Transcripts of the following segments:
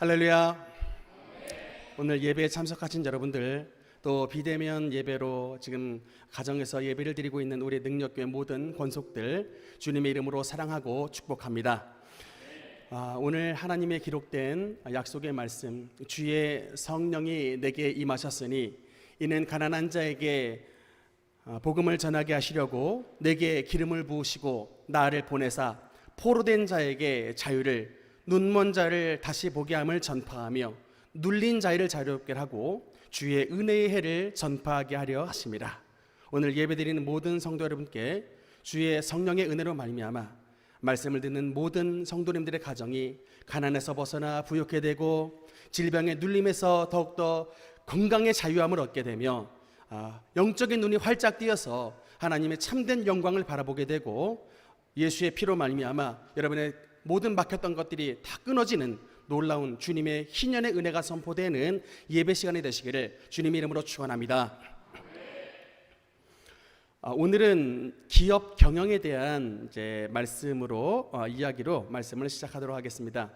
할렐루야. 오늘 예배에 참석하신 여러분들, 또 비대면 예배로 지금 가정에서 예배를 드리고 있는 우리 능력교회 모든 권속들, 주님의 이름으로 사랑하고 축복합니다. 오늘 하나님의 기록된 약속의 말씀, 주의 성령이 내게 임하셨으니 이는 가난한 자에게 복음을 전하게 하시려고 내게 기름을 부으시고 나를 보내사 포로된 자에게 자유를, 눈먼 자를 다시 보게 함을 전파하며 눌린 자를 자유롭게 하고 주의 은혜의 해를 전파하게 하려 하십니다. 오늘 예배드리는 모든 성도 여러분께 주의 성령의 은혜로 말미암아 말씀을 듣는 모든 성도님들의 가정이 가난에서 벗어나 부욕해 되고 질병의 눌림에서 더욱더 건강의 자유함을 얻게 되며 영적인 눈이 활짝 띄어서 하나님의 참된 영광을 바라보게 되고 예수의 피로 말미암아 여러분의 모든 막혔던 것들이 다 끊어지는 놀라운 주님의 희년의 은혜가 선포되는 예배 시간이 되시기를 주님의 이름으로 축원합니다. 오늘은 기업 경영에 대한 말씀으로 이야기로 말씀을 시작하도록 하겠습니다.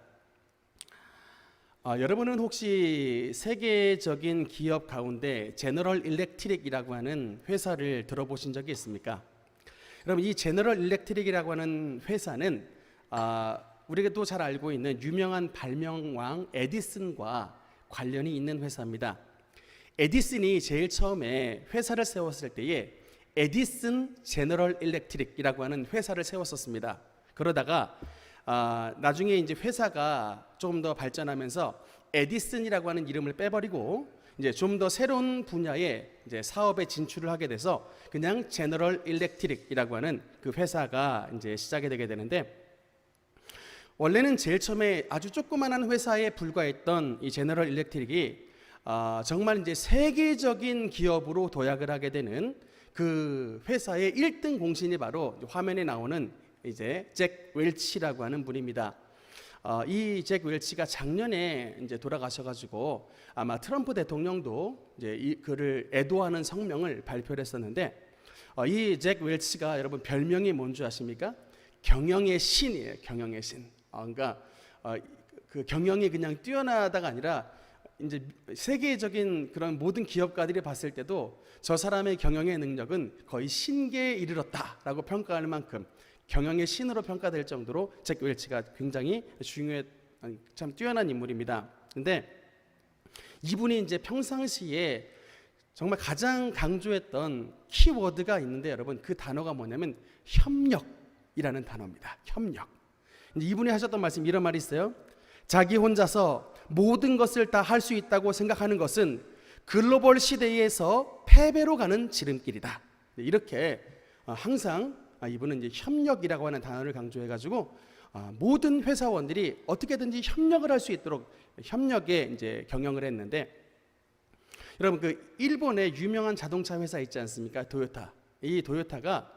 여러분은 혹시 세계적인 기업 가운데 제너럴 일렉트릭이라고 하는 회사를 들어보신 적이 있습니까? 여러분, 이 제너럴 일렉트릭이라고 하는 회사는 우리가 또 잘 알고 있는 유명한 발명왕 에디슨과 관련이 있는 회사입니다. 에디슨이 제일 처음에 회사를 세웠을 때에 에디슨 제너럴 일렉트릭이라고 하는 회사를 세웠었습니다. 그러다가 나중에 이제 회사가 조금 더 발전하면서 에디슨이라고 하는 이름을 빼버리고 이제 좀 더 새로운 분야의 이제 사업에 진출을 하게 돼서 그냥 제너럴 일렉트릭이라고 하는 그 회사가 이제 시작이 되게 되는데, 원래는 제일 처음에 아주 조그만한 회사에 불과했던 이 제너럴 일렉트릭이 정말 이제 세계적인 기업으로 도약을 하게 되는 그 회사의 1등 공신이 바로 화면에 나오는 이제 잭 웰치라고 하는 분입니다. 이 잭 웰치가 작년에 이제 돌아가셔가지고 아마 트럼프 대통령도 이제 그를 애도하는 성명을 발표를 했었는데, 이 잭 웰치가 여러분 별명이 뭔지 아십니까? 경영의 신이에요. 경영의 신. 그러니까 그 경영이 그냥 뛰어나다가 아니라 이제 세계적인 그런 모든 기업가들이 봤을 때도 저 사람의 경영의 능력은 거의 신계에 이르렀다라고 평가할 만큼 경영의 신으로 평가될 정도로 잭 웰치가 굉장히 참 뛰어난 인물입니다. 근데 이분이 이제 평상시에 정말 가장 강조했던 키워드가 있는데, 여러분, 그 단어가 뭐냐면 협력이라는 단어입니다. 협력. 이분이 하셨던 말씀, 이런 말이 있어요. 자기 혼자서 모든 것을 다 할 수 있다고 생각하는 것은 글로벌 시대에서 패배로 가는 지름길이다. 이렇게 항상 이분은 이제 협력이라고 하는 단어를 강조해가지고 모든 회사원들이 어떻게든지 협력을 할 수 있도록 협력에 이제 경영을 했는데, 여러분, 그 일본의 유명한 자동차 회사 있지 않습니까? 도요타. 이 도요타가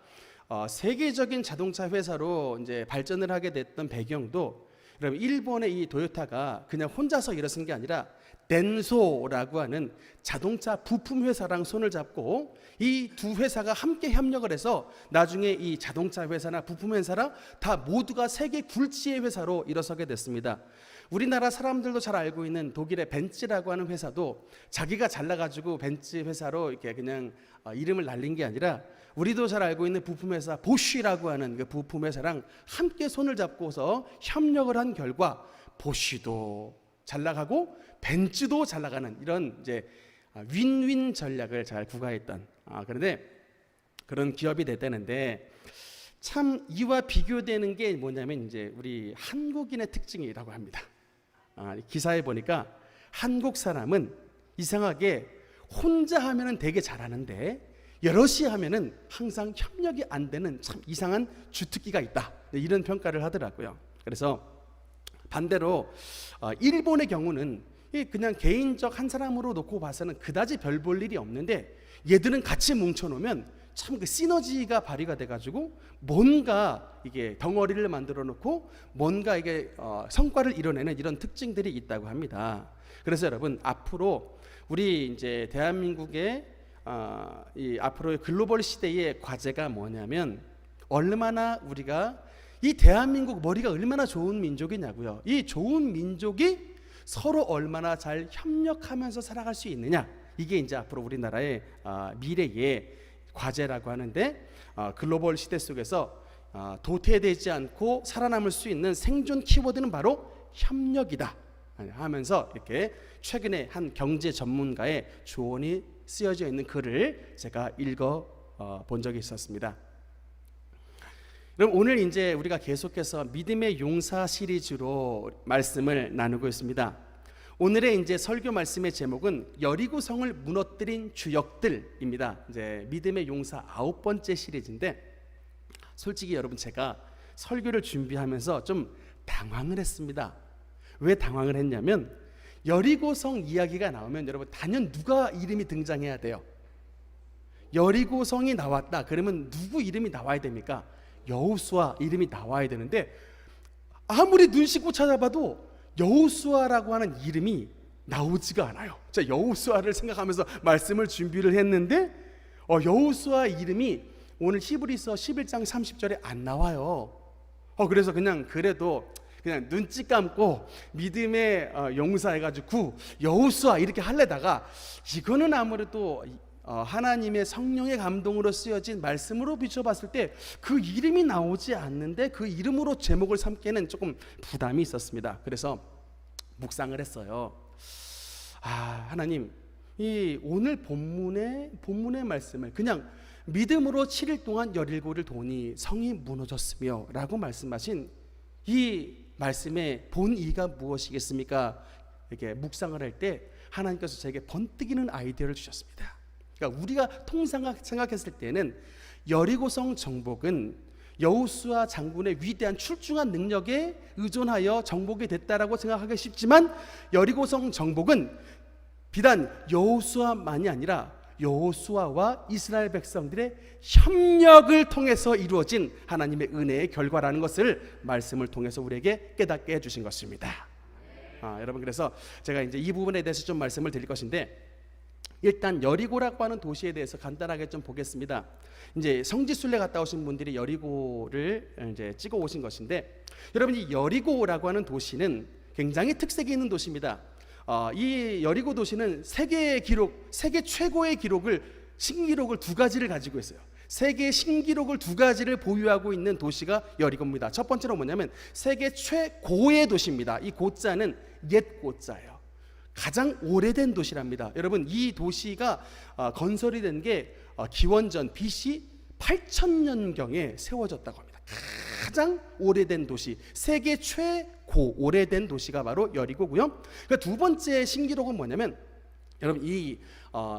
세계적인 자동차 회사로 이제 발전을 하게 됐던 배경도, 여러분, 일본의 이 도요타가 그냥 혼자서 일어선 게 아니라 덴소라고 하는 자동차 부품 회사랑 손을 잡고 이 두 회사가 함께 협력을 해서 나중에 이 자동차 회사나 부품 회사라 다 모두가 세계 굴지의 회사로 일어서게 됐습니다. 우리나라 사람들도 잘 알고 있는 독일의 벤츠라고 하는 회사도 자기가 잘나가지고 벤츠 회사로 이렇게 그냥 이름을 날린 게 아니라, 우리도 잘 알고 있는 부품 회사 보쉬라고 하는 그 부품 회사랑 함께 손을 잡고서 협력을 한 결과 보쉬도 잘 나가고 벤츠도 잘 나가는 이런 이제 윈윈 전략을 잘 구가했던 그런데 그런 기업이 됐다는데, 참 이와 비교되는 게 뭐냐면 이제 우리 한국인의 특징이라고 합니다. 기사에 보니까 한국 사람은 이상하게 혼자 하면은 되게 잘하는데 여럿이 하면은 항상 협력이 안 되는 참 이상한 주특기가 있다, 이런 평가를 하더라고요. 그래서 반대로 일본의 경우는 그냥 개인적 한 사람으로 놓고 봐서는 그다지 별 볼 일이 없는데, 얘들은 같이 뭉쳐놓으면 참 그 시너지가 발휘가 돼가지고 뭔가 이게 덩어리를 만들어 놓고 뭔가 이게 성과를 이뤄내는 이런 특징들이 있다고 합니다. 그래서 여러분, 앞으로 우리 이제 대한민국의 이 앞으로의 글로벌 시대의 과제가 뭐냐면, 얼마나 우리가 이 대한민국 머리가 얼마나 좋은 민족이냐고요. 이 좋은 민족이 서로 얼마나 잘 협력하면서 살아갈 수 있느냐, 이게 이제 앞으로 우리나라의 미래의 과제라고 하는데, 글로벌 시대 속에서 도태되지 않고 살아남을 수 있는 생존 키워드는 바로 협력이다 하면서 이렇게 최근에 한 경제 전문가의 조언이 쓰여져 있는 글을 제가 읽어 본 적이 있었습니다. 그럼 오늘 이제 우리가 계속해서 믿음의 용사 시리즈로 말씀을 나누고 있습니다. 오늘의 이제 설교 말씀의 제목은 여리고성을 무너뜨린 주역들입니다. 이제 믿음의 용사 9번째 시리즈인데, 솔직히 여러분 제가 설교를 준비하면서 좀 당황을 했습니다. 왜 당황을 했냐면, 여리고성 이야기가 나오면 여러분 단연 누가 이름이 등장해야 돼요? 여리고성이 나왔다 그러면 누구 이름이 나와야 됩니까? 여호수아 이름이 나와야 되는데, 아무리 눈 씻고 찾아봐도 여호수아라고 하는 이름이 나오지가 않아요. 자, 여호수아를 생각하면서 말씀을 준비를 했는데 여호수아 이름이 오늘 히브리서 11장 30절에 안 나와요. 그래서 그래도 그냥 눈치 감고 믿음의 용사 해가지고 여호수아 이렇게 하려다가, 이거는 아무래도 하나님의 성령의 감동으로 쓰여진 말씀으로 비춰봤을 때 그 이름이 나오지 않는데 그 이름으로 제목을 삼기에는 조금 부담이 있었습니다. 그래서 묵상을 했어요. 하나님, 이 오늘 본문의 말씀을 그냥 믿음으로 7일 동안 여리고를 도니 성이 무너졌으며 라고 말씀하신 이 말씀의 본의가 무엇이겠습니까? 이렇게 묵상을 할 때 하나님께서 제게 번뜩이는 아이디어를 주셨습니다. 그러니까 우리가 통상 생각했을 때는 여리고성 정복은 여호수아 장군의 위대한 출중한 능력에 의존하여 정복이 됐다라고 생각하기 쉽지만, 여리고성 정복은 비단 여호수아만이 아니라 여호수아와 이스라엘 백성들의 협력을 통해서 이루어진 하나님의 은혜의 결과라는 것을 말씀을 통해서 우리에게 깨닫게 해주신 것입니다. 여러분, 그래서 제가 이제 이 부분에 대해서 좀 말씀을 드릴 것인데, 일단 여리고라고 하는 도시에 대해서 간단하게 좀 보겠습니다. 이제 성지순례 갔다 오신 분들이 여리고를 이제 찍어 오신 것인데, 여러분 이 여리고라고 하는 도시는 굉장히 특색이 있는 도시입니다. 이 여리고 도시는 세계 최고의 신기록을 2가지를 가지고 있어요. 세계 신기록을 2가지를 보유하고 있는 도시가 여리고입니다. 첫 번째로 뭐냐면 세계 최고의 도시입니다. 이 고자는 옛 고자예요. 가장 오래된 도시랍니다. 여러분, 이 도시가 건설이 된 게 기원전 BC 8000년경에 세워졌다고 합니다. 가장 오래된 도시, 세계 최고 오래된 도시가 바로 여리고고요. 그러니까 두 번째 신기록은 뭐냐면, 여러분 이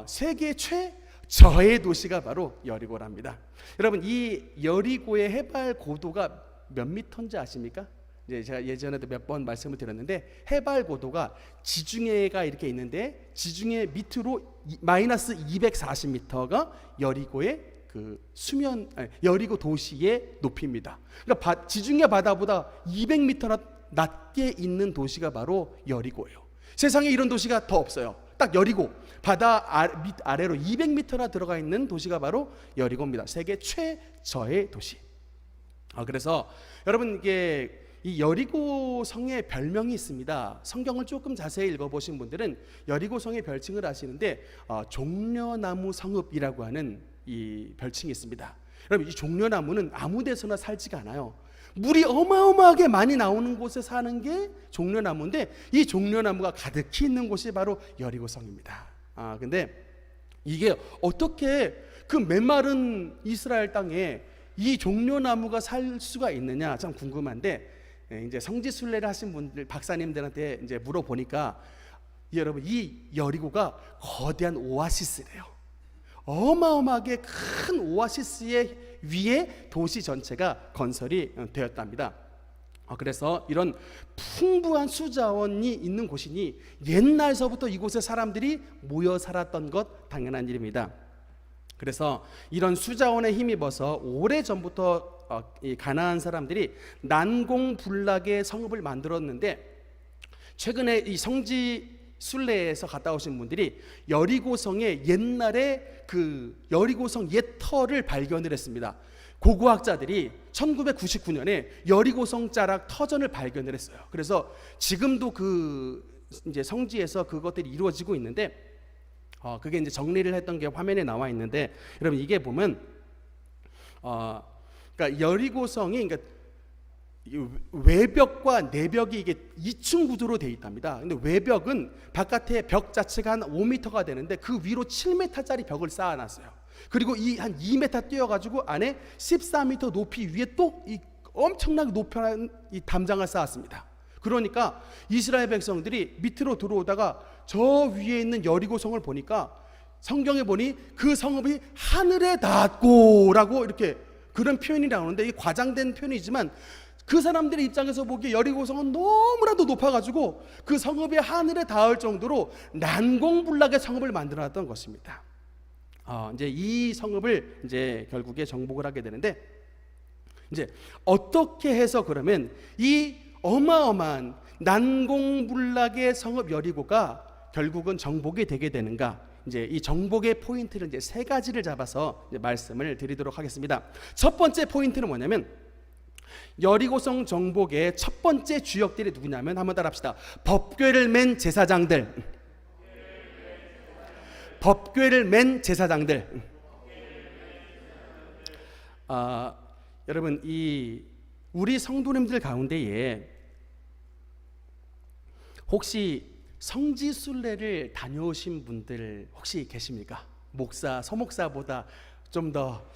세계 최저의 도시가 바로 여리고랍니다. 여러분, 이 여리고의 해발 고도가 몇 미터인지 아십니까? 제가 예전에도 몇 번 말씀을 드렸는데, 해발 고도가 지중해가 이렇게 있는데 지중해 밑으로 마이너스 240m가 여리고의 여리고 도시의 높이입니다. 그러니까 지중해 바다보다 200m나 낮게 있는 도시가 바로 여리고예요. 세상에 이런 도시가 더 없어요. 딱 여리고, 바다 아래로 200m나 들어가 있는 도시가 바로 여리고입니다. 세계 최저의 도시. 그래서 여러분, 이게 이 여리고 성의 별명이 있습니다. 성경을 조금 자세히 읽어보신 분들은 여리고 성의 별칭을 아시는데, 종려나무 성읍이라고 하는 이 별칭이 있습니다. 여러분, 이 종려나무는 아무 데서나 살지가 않아요. 물이 어마어마하게 많이 나오는 곳에 사는 게 종려나무인데, 이 종려나무가 가득히 있는 곳이 바로 여리고성입니다. 근데 이게 어떻게 그 메마른 이스라엘 땅에 이 종려나무가 살 수가 있느냐 참 궁금한데, 이제 성지순례를 하신 분들, 박사님들한테 이제 물어보니까, 여러분 이 여리고가 거대한 오아시스래요. 어마어마하게 큰 오아시스의 위에 도시 전체가 건설이 되었답니다. 그래서 이런 풍부한 수자원이 있는 곳이니 옛날서부터 이곳에 사람들이 모여 살았던 것 당연한 일입니다. 그래서 이런 수자원에 힘입어서 오래전부터 이 가나안 사람들이 난공불락의 성읍을 만들었는데, 최근에 이 성지 순례에서 갔다 오신 분들이 여리고성의 옛날에 그 여리고성 옛 터를 발견을 했습니다. 고고학자들이 1999년에 여리고성 자락 터전을 발견을 했어요. 그래서 지금도 그 이제 성지에서 그것들이 이루어지고 있는데, 그게 이제 정리를 했던 게 화면에 나와 있는데, 여러분 이게 보면 그러니까 여리고성이, 그러니까 외벽과 내벽이 이게 2층 구조로 되어 있답니다. 근데 외벽은 바깥에 벽 자체가 한 5m가 되는데 그 위로 7m짜리 벽을 쌓아놨어요. 그리고 한 2m 뛰어가지고 안에 14m 높이 위에 또 이 엄청나게 높은 이 담장을 쌓았습니다. 그러니까 이스라엘 백성들이 밑으로 들어오다가 저 위에 있는 여리고성을 보니까 성경에 보니 그 성읍이 하늘에 닿았고라고 이렇게 그런 표현이 나오는데, 이 과장된 표현이지만 그 사람들의 입장에서 보기에 여리고성은 너무나도 높아가지고 그 성읍이 하늘에 닿을 정도로 난공불락의 성읍을 만들어놨던 것입니다. 이제 이 성읍을 이제 결국에 정복을 하게 되는데, 이제 어떻게 해서 그러면 이 어마어마한 난공불락의 성읍 여리고가 결국은 정복이 되게 되는가? 이제 이 정복의 포인트를 이제 세 가지를 잡아서 이제 말씀을 드리도록 하겠습니다. 첫 번째 포인트는 뭐냐면, 여리고성 정복의 첫 번째 주역들이 누구냐면, 한번 따라합시다. 법궤를 맨 제사장들. 법궤를 맨 제사장들. 여러분, 이 우리 성도님들 가운데에 혹시 성지순례를 다녀오신 분들 혹시 계십니까? 서목사보다 좀 더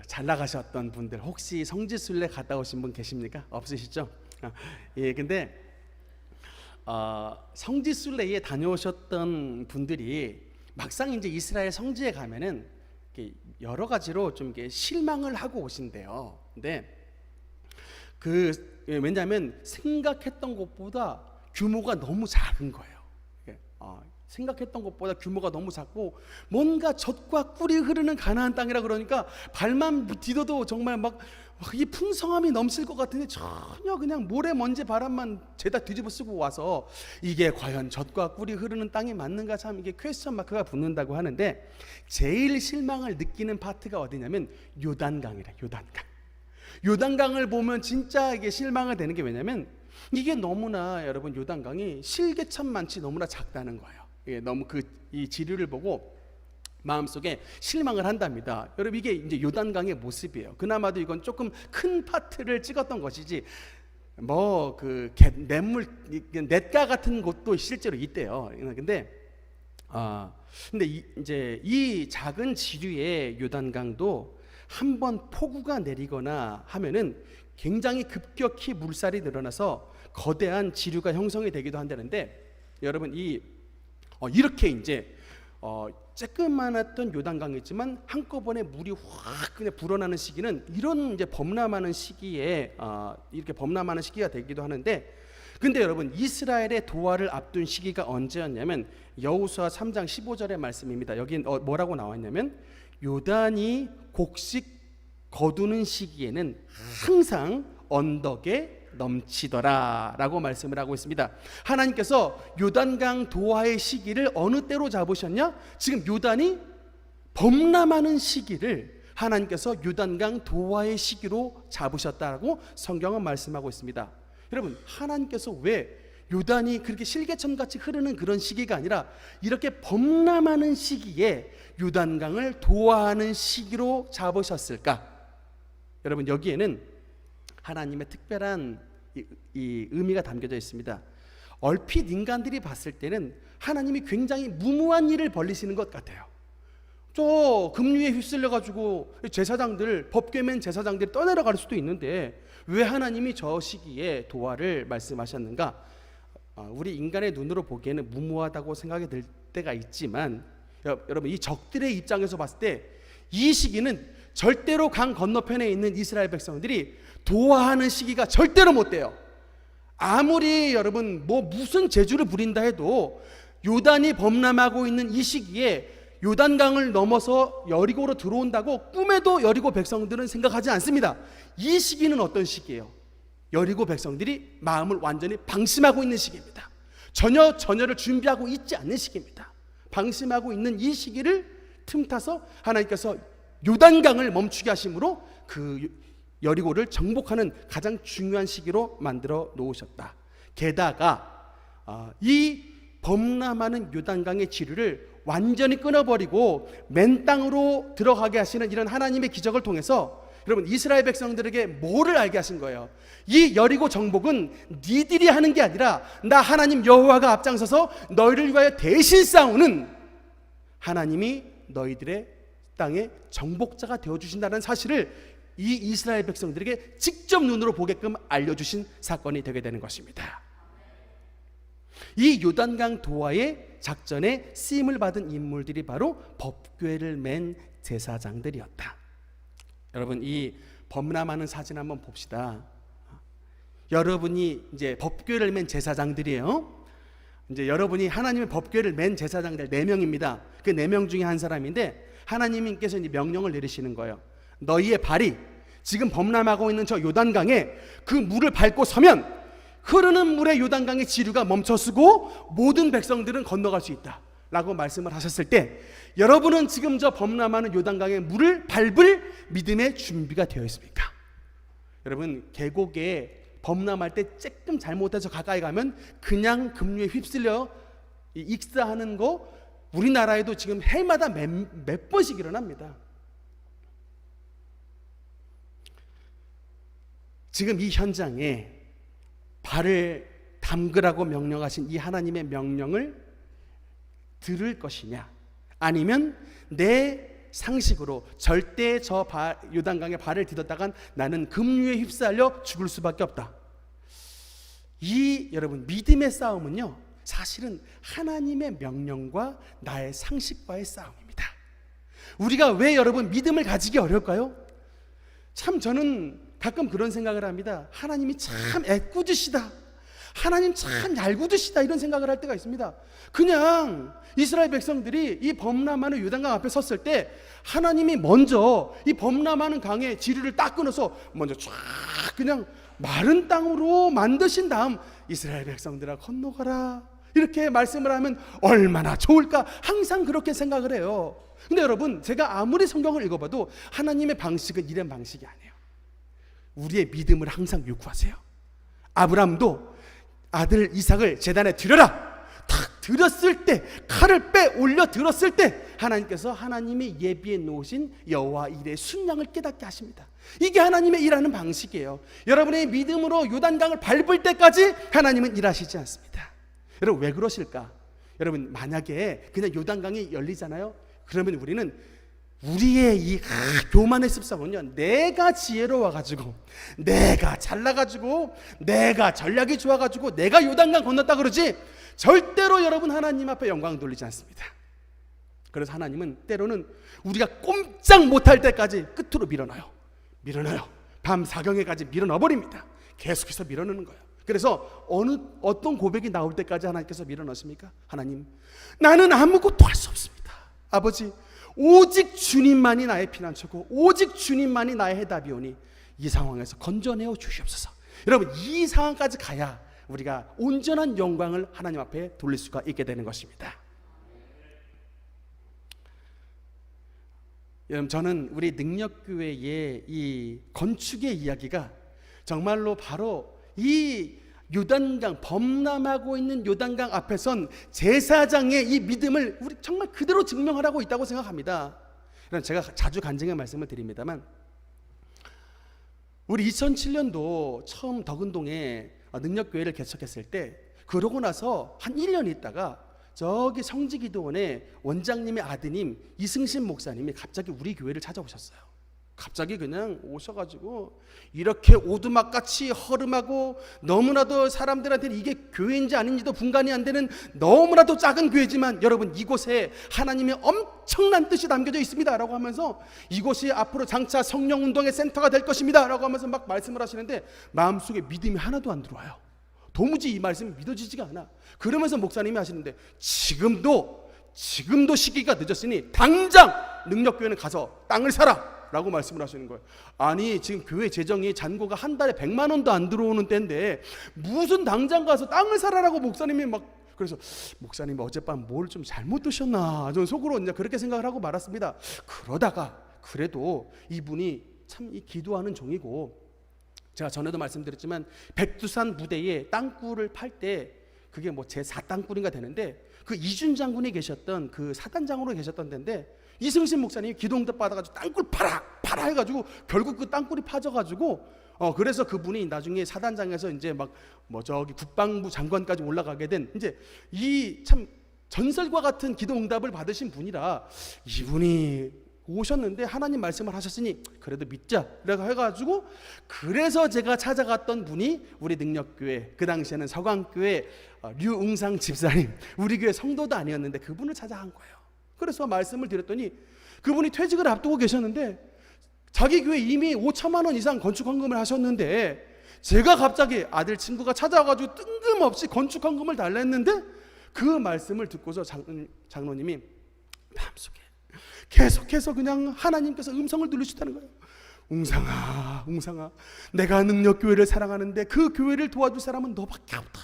잘 나가셨던 분들, 혹시 성지순례 갔다 오신 분 계십니까? 없으시죠? 예, 근데 성지순례에 다녀오셨던 분들이 막상 이제 이스라엘 성지에 가면은 여러 가지로 좀 이렇게 실망을 하고 오신대요. 근데 왜냐하면 생각했던 것보다 규모가 너무 작은 거예요. 생각했던 것보다 규모가 너무 작고, 뭔가 젖과 꿀이 흐르는 가나안 땅이라 그러니까 발만 디뎌도 정말 막 이 풍성함이 넘칠 것 같은데 전혀 그냥 모래먼지 바람만 죄다 뒤집어 쓰고 와서 이게 과연 젖과 꿀이 흐르는 땅이 맞는가, 참 이게 퀘스천 마크가 붙는다고 하는데, 제일 실망을 느끼는 파트가 어디냐면 요단강이래. 요단강을 보면 진짜 이게 실망을 되는 게, 왜냐면 이게 너무나, 여러분, 요단강이 실개천만치 너무나 작다는 거예요. 너무 이 지류를 보고 마음속에 실망을 한답니다. 여러분, 이게 이제 요단강의 모습이에요. 그나마도 이건 조금 큰 파트를 찍었던 것이지, 냇가 같은 곳도 실제로 있대요. 근데 이제 이 작은 지류의 요단강도 한번 폭우가 내리거나 하면은 굉장히 급격히 물살이 늘어나서 거대한 지류가 형성이 되기도 한다는데, 여러분 이렇게 이제 쬐끄만했던 요단강이지만 한꺼번에 물이 확 그냥 불어나는 시기는 이런 이제 범람하는 시기에 이렇게 범람하는 시기가 되기도 하는데, 근데 여러분, 이스라엘의 도하를 앞둔 시기가 언제였냐면 여호수아 3장 15절의 말씀입니다. 여기 뭐라고 나와 있냐면, 요단이 곡식 거두는 시기에는 항상 언덕에 넘치더라 라고 말씀을 하고 있습니다. 하나님께서 요단강 도하의 시기를 어느 때로 잡으셨냐? 지금 요단이 범람하는 시기를 하나님께서 요단강 도하의 시기로 잡으셨다라고 성경은 말씀하고 있습니다. 여러분, 하나님께서 왜 요단이 그렇게 실개천같이 흐르는 그런 시기가 아니라 이렇게 범람하는 시기에 요단강을 도하하는 시기로 잡으셨을까? 여러분, 여기에는 하나님의 특별한 이 의미가 담겨져 있습니다. 얼핏 인간들이 봤을 때는 하나님이 굉장히 무모한 일을 벌리시는 것 같아요. 저 급류에 휩쓸려 가지고 제사장들, 법궤맨 제사장들이 떠내려갈 수도 있는데 왜 하나님이 저 시기에 도하를 말씀하셨는가? 우리 인간의 눈으로 보기에는 무모하다고 생각이 들 때가 있지만, 여러분, 이 적들의 입장에서 봤을 때 이 시기는 절대로 강 건너편에 있는 이스라엘 백성들이 도하하는 시기가 절대로 못 돼요. 아무리 여러분 무슨 재주를 부린다 해도 요단이 범람하고 있는 이 시기에 요단강을 넘어서 여리고로 들어온다고 꿈에도 여리고 백성들은 생각하지 않습니다. 이 시기는 어떤 시기예요? 여리고 백성들이 마음을 완전히 방심하고 있는 시기입니다. 전혀를 준비하고 있지 않는 시기입니다. 방심하고 있는 이 시기를 틈타서 하나님께서 요단강을 멈추게 하심으로 그 여리고를 정복하는 가장 중요한 시기로 만들어 놓으셨다. 게다가 이 범람하는 요단강의 지류를 완전히 끊어버리고 맨 땅으로 들어가게 하시는 이런 하나님의 기적을 통해서 여러분 이스라엘 백성들에게 뭐를 알게 하신 거예요? 이 여리고 정복은 니들이 하는 게 아니라 나 하나님 여호와가 앞장서서 너희를 위하여 대신 싸우는 하나님이 너희들의 땅의 정복자가 되어주신다는 사실을 이 이스라엘 백성들에게 직접 눈으로 보게끔 알려주신 사건이 되게 되는 것입니다. 이 요단강 도하의 작전에 쓰임을 받은 인물들이 바로 법궤를 맨 제사장들이었다. 여러분 이 범람하는 사진 한번 봅시다. 여러분이 이제 법궤를 맨 제사장들이에요. 이제 여러분이 하나님의 법궤를 맨 제사장들 4명입니다. 그 4명 중에 한 사람인데 하나님께서 이제 명령을 내리시는 거예요. 너희의 발이 지금 범람하고 있는 저 요단강에 그 물을 밟고 서면 흐르는 물의 요단강의 지류가 멈춰서고 모든 백성들은 건너갈 수 있다 라고 말씀을 하셨을 때 여러분은 지금 저 범람하는 요단강의 물을 밟을 믿음의 준비가 되어 있습니까? 여러분 계곡에 범람할 때 조금 잘못해서 가까이 가면 그냥 급류에 휩쓸려 익사하는 거 우리나라에도 지금 해마다 몇 번씩 일어납니다. 지금 이 현장에 발을 담그라고 명령하신 이 하나님의 명령을 들을 것이냐 아니면 내 상식으로 절대 저 요단강에 발을 디뎠다간 나는 급류에 휩싸려 죽을 수밖에 없다. 이 여러분 믿음의 싸움은요 사실은 하나님의 명령과 나의 상식과의 싸움입니다. 우리가 왜 여러분 믿음을 가지기 어려울까요? 참 저는 가끔 그런 생각을 합니다. 하나님이 참 애꿎으시다, 하나님 참 얄궂으시다 이런 생각을 할 때가 있습니다. 그냥 이스라엘 백성들이 이 범람하는 요단강 앞에 섰을 때 하나님이 먼저 이 범람하는 강의 지류를 딱 끊어서 먼저 쫙 그냥 마른 땅으로 만드신 다음 이스라엘 백성들아 건너가라 이렇게 말씀을 하면 얼마나 좋을까 항상 그렇게 생각을 해요. 근데 여러분 제가 아무리 성경을 읽어봐도 하나님의 방식은 이런 방식이 아니에요. 우리의 믿음을 항상 요구하세요. 아브라함도 아들 이삭을 제단에 드려라 탁 들었을 때 칼을 빼 올려 들었을 때 하나님께서 하나님이 예비해 놓으신 여호와 일의 순양을 깨닫게 하십니다. 이게 하나님의 일하는 방식이에요. 여러분의 믿음으로 요단강을 밟을 때까지 하나님은 일하시지 않습니다. 여러분 왜 그러실까? 여러분 만약에 그냥 요단강이 열리잖아요. 그러면 우리는 우리의 이 교만의 습성은요 내가 지혜로워가지고 내가 잘나가지고 내가 전략이 좋아가지고 내가 요단강 건넜다 그러지 절대로 여러분 하나님 앞에 영광 돌리지 않습니다. 그래서 하나님은 때로는 우리가 꼼짝 못할 때까지 끝으로 밀어넣어요. 밤 사경에까지 밀어넣어버립니다. 계속해서 밀어넣는 거예요. 그래서 어떤 고백이 나올 때까지 하나님께서 밀어넣습니까? 하나님 나는 아무것도 할 수 없습니다. 아버지 오직 주님만이 나의 피난처고 오직 주님만이 나의 해답이오니 이 상황에서 건져내어 주시옵소서. 여러분 이 상황까지 가야 우리가 온전한 영광을 하나님 앞에 돌릴 수가 있게 되는 것입니다. 여러분 저는 우리 능력교회의 이 건축의 이야기가 정말로 바로 이 요단강 범람하고 있는 요단강 앞에 선 제사장의 이 믿음을 우리 정말 그대로 증명하라고 있다고 생각합니다. 제가 자주 간증의 말씀을 드립니다만 우리 2007년도 처음 덕은동에 능력교회를 개척했을 때 그러고 나서 한 1년 있다가 저기 성지기도원에 원장님의 아드님 이승신 목사님이 갑자기 우리 교회를 찾아오셨어요. 갑자기 그냥 오셔가지고 이렇게 오두막같이 허름하고 너무나도 사람들한테는 이게 교회인지 아닌지도 분간이 안 되는 너무나도 작은 교회지만 여러분 이곳에 하나님의 엄청난 뜻이 담겨져 있습니다 라고 하면서 이곳이 앞으로 장차 성령운동의 센터가 될 것입니다 라고 하면서 막 말씀을 하시는데 마음속에 믿음이 하나도 안 들어와요. 도무지 이 말씀이 믿어지지가 않아. 그러면서 목사님이 하시는데 지금도 시기가 늦었으니 당장 능력교회는 가서 땅을 사라 라고 말씀을 하시는 거예요. 아니 지금 교회 재정이 잔고가 한 달에 100만 원도 안 들어오는 때인데 무슨 당장 가서 땅을 사라라고 목사님이 막 그래서 목사님 어젯밤 뭘 좀 잘못 드셨나 저는 속으로 이제 그렇게 생각을 하고 말았습니다. 그러다가 그래도 이분이 참 이 기도하는 종이고 제가 전에도 말씀드렸지만 백두산 무대에 땅굴을 팔 때 그게 뭐 제4땅굴인가 되는데 그 이준 장군이 계셨던 그 사단장으로 계셨던 데인데 이승신 목사님이 기도응답 받아가지고 땅굴 팔아 해가지고 결국 그 땅굴이 파져가지고 그래서 그분이 나중에 사단장에서 이제 막 뭐 저기 국방부 장관까지 올라가게 된 이제 이 참 전설과 같은 기도응답을 받으신 분이라 이분이 오셨는데 하나님 말씀을 하셨으니 그래도 믿자 라고 해가지고 그래서 제가 찾아갔던 분이 우리 능력교회 그 당시에는 서강교회 류응상 집사님, 우리 교회 성도도 아니었는데 그분을 찾아간 거예요. 그래서 말씀을 드렸더니 그분이 퇴직을 앞두고 계셨는데 자기 교회 이미 5천만 원 이상 건축 헌금을 하셨는데 제가 갑자기 아들 친구가 찾아와가지고 뜬금없이 건축 헌금을 달라 했는데 그 말씀을 듣고서 장로님이 마음속에 계속해서 그냥 하나님께서 음성을 들으시다는 거예요. 웅상아 내가 능력교회를 사랑하는데 그 교회를 도와줄 사람은 너밖에 없다.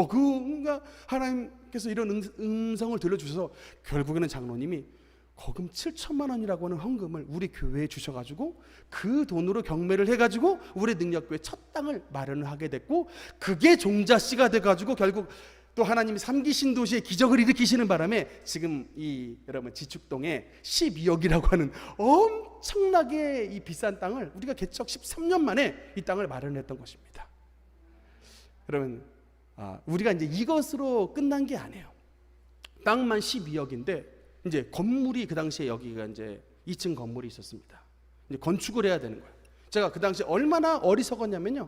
그러니까 하나님께서 이런 음성을 들려주셔서 결국에는 장로님이 거금 7천만 원이라고 하는 헌금을 우리 교회에 주셔가지고 그 돈으로 경매를 해가지고 우리 능력교회 첫 땅을 마련을 하게 됐고 그게 종자씨가 돼가지고 결국 또 하나님이 삼기신 도시의 기적을 일으키시는 바람에 지금 이 여러분 지축동에 12억이라고 하는 엄청나게 이 비싼 땅을 우리가 개척 13년 만에 이 땅을 마련했던 것입니다. 여러분 우리가 이제 이것으로 끝난 게 아니에요. 땅만 12억인데 이제 건물이 그 당시에 여기가 이제 2층 건물이 있었습니다. 이제 건축을 해야 되는 거예요. 제가 그 당시에 얼마나 어리석었냐면요.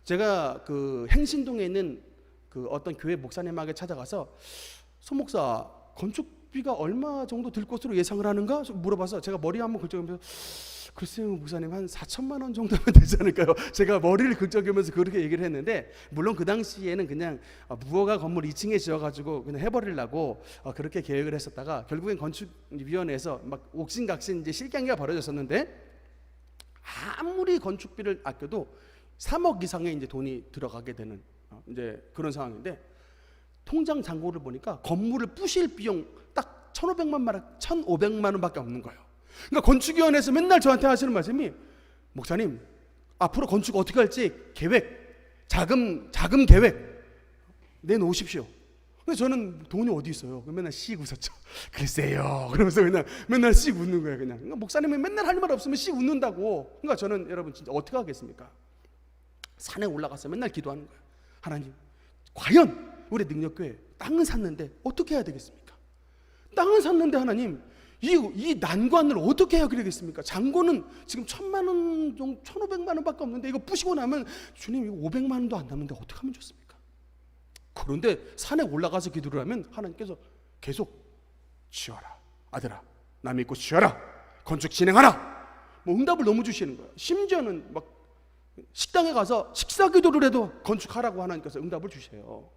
제가 그 행신동에 있는 그 어떤 교회 목사님에게 찾아가서 소 목사 건축비가 얼마 정도 들 것으로 예상을 하는가 물어봐서 제가 머리 한번 긁적이면서 글쎄요 목사님 한 4천만 원 정도면 되지 않을까요? 제가 머리를 긁적이면서 그렇게 얘기를 했는데 물론 그 당시에는 그냥 무허가 건물 2층에 지어가지고 그냥 해버리려고 그렇게 계획을 했었다가 결국엔 건축위원회에서 막 옥신각신 이제 실갱이가 벌어졌었는데 아무리 건축비를 아껴도 3억 이상의 이제 돈이 들어가게 되는 이제 그런 상황인데 통장 잔고를 보니까 건물을 부실 비용 딱 1,500만 원밖에 없는 거예요. 그러니까 건축위원회에서 맨날 저한테 하시는 말씀이 목사님 앞으로 건축 어떻게 할지 계획 자금 계획 내놓으십시오. 근데 저는 돈이 어디 있어요? 맨날 씩 웃었죠. 글쎄요. 그러면서 맨날 씩 웃는 거예요. 그냥 그러니까 목사님은 맨날 할 말 없으면 씩 웃는다고. 그러니까 저는 여러분 진짜 어떻게 하겠습니까? 산에 올라가서 맨날 기도하는 거예요. 하나님 과연 우리 능력교회 땅은 샀는데 어떻게 해야 되겠습니까? 땅은 샀는데 하나님 이 난관을 어떻게 해야 되겠습니까? 잔고는 지금 1,000만 원 정도 1,500만 원밖에 없는데 이거 부시고 나면 주님 이거 500만 원도 안 남는데 어떻게 하면 좋습니까? 그런데 산에 올라가서 기도를 하면 하나님께서 계속 지어라 아들아 나 믿고 지어라 건축 진행하라 뭐 응답을 너무 주시는 거예요. 심지어는 막 식당에 가서 식사 기도를 해도 건축하라고 하나님께서 응답을 주세요.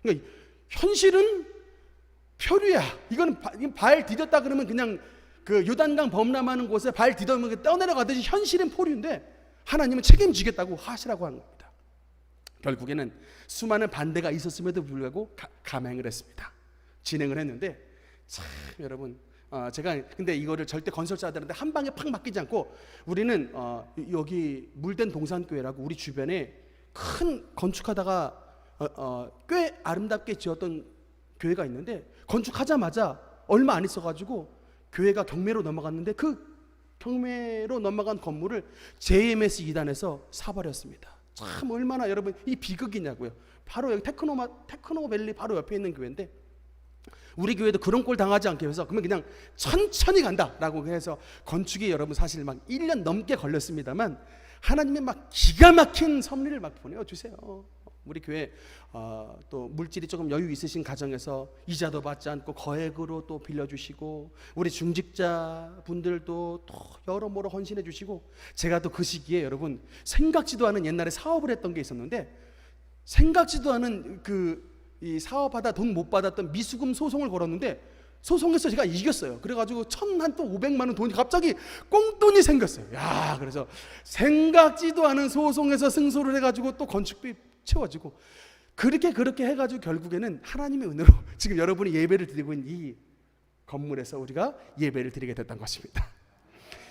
그러니까 현실은 표류야. 이거는 발 디뎠다 그러면 그냥 그 요단강 범람하는 곳에 발 디뎌면 떠내려가듯이 현실은 포류인데 하나님은 책임지겠다고 하시라고 하는 겁니다. 결국에는 수많은 반대가 있었음에도 불구하고 감행을 했습니다. 진행을 했는데 참 여러분 제가 근데 이거를 절대 건설사들한테 한 방에 팍 맡기지 않고 우리는 여기 물된 동산교회라고 우리 주변에 큰 건축하다가 꽤 아름답게 지었던 교회가 있는데 건축하자마자 얼마 안 있어가지고 교회가 경매로 넘어갔는데 그 경매로 넘어간 건물을 JMS 2단에서 사버렸습니다. 참 얼마나 여러분 이 비극이냐고요. 바로 여기 테크노밸리 바로 옆에 있는 교회인데 우리 교회도 그런 꼴 당하지 않기 위해서 그러면 그냥 천천히 간다라고 해서 건축이 여러분 사실 막 1년 넘게 걸렸습니다만 하나님의 막 기가 막힌 섭리를 막 보내주세요. 우리 교회 또 물질이 조금 여유 있으신 가정에서 이자도 받지 않고 거액으로 또 빌려주시고 우리 중직자 분들도 또 여러모로 헌신해 주시고 제가 또 그 시기에 여러분 생각지도 않은 옛날에 사업을 했던 게 있었는데 생각지도 않은 이 사업하다 돈 못 받았던 미수금 소송을 걸었는데 소송에서 제가 이겼어요. 그래가지고 한 또 500만 원 돈이 갑자기 꽁돈이 생겼어요. 야, 그래서 생각지도 않은 소송에서 승소를 해가지고 또 건축비 채워지고 그렇게 해가지고 결국에는 하나님의 은혜로 지금 여러분이 예배를 드리고 있는 이 건물에서 우리가 예배를 드리게 됐던 것입니다.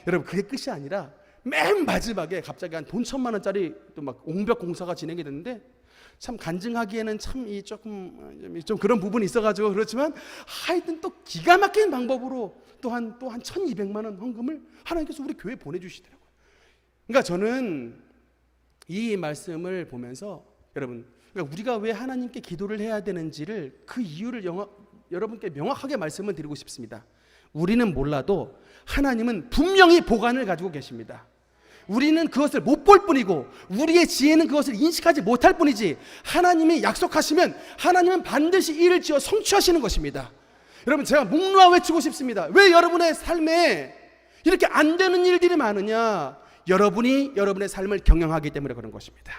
여러분 그게 끝이 아니라 맨 마지막에 갑자기 한 돈 1,000만 원짜리 또 막 옹벽 공사가 진행이 됐는데 참 간증하기에는 참 이 조금 좀 그런 부분이 있어가지고 그렇지만 하여튼 또 기가 막힌 방법으로 또한 1,200만 원 헌금을 하나님께서 우리 교회에 보내주시더라고요. 그러니까 저는 이 말씀을 보면서 여러분, 그러니까 우리가 왜 하나님께 기도를 해야 되는지를 그 이유를 여러분께 명확하게 말씀을 드리고 싶습니다. 우리는 몰라도 하나님은 분명히 보관을 가지고 계십니다. 우리는 그것을 못 볼 뿐이고 우리의 지혜는 그것을 인식하지 못할 뿐이지, 하나님이 약속하시면 하나님은 반드시 일을 지어 성취하시는 것입니다. 여러분, 제가 목 놓아 외치고 싶습니다. 왜 여러분의 삶에 이렇게 안 되는 일들이 많으냐? 여러분이 여러분의 삶을 경영하기 때문에 그런 것입니다.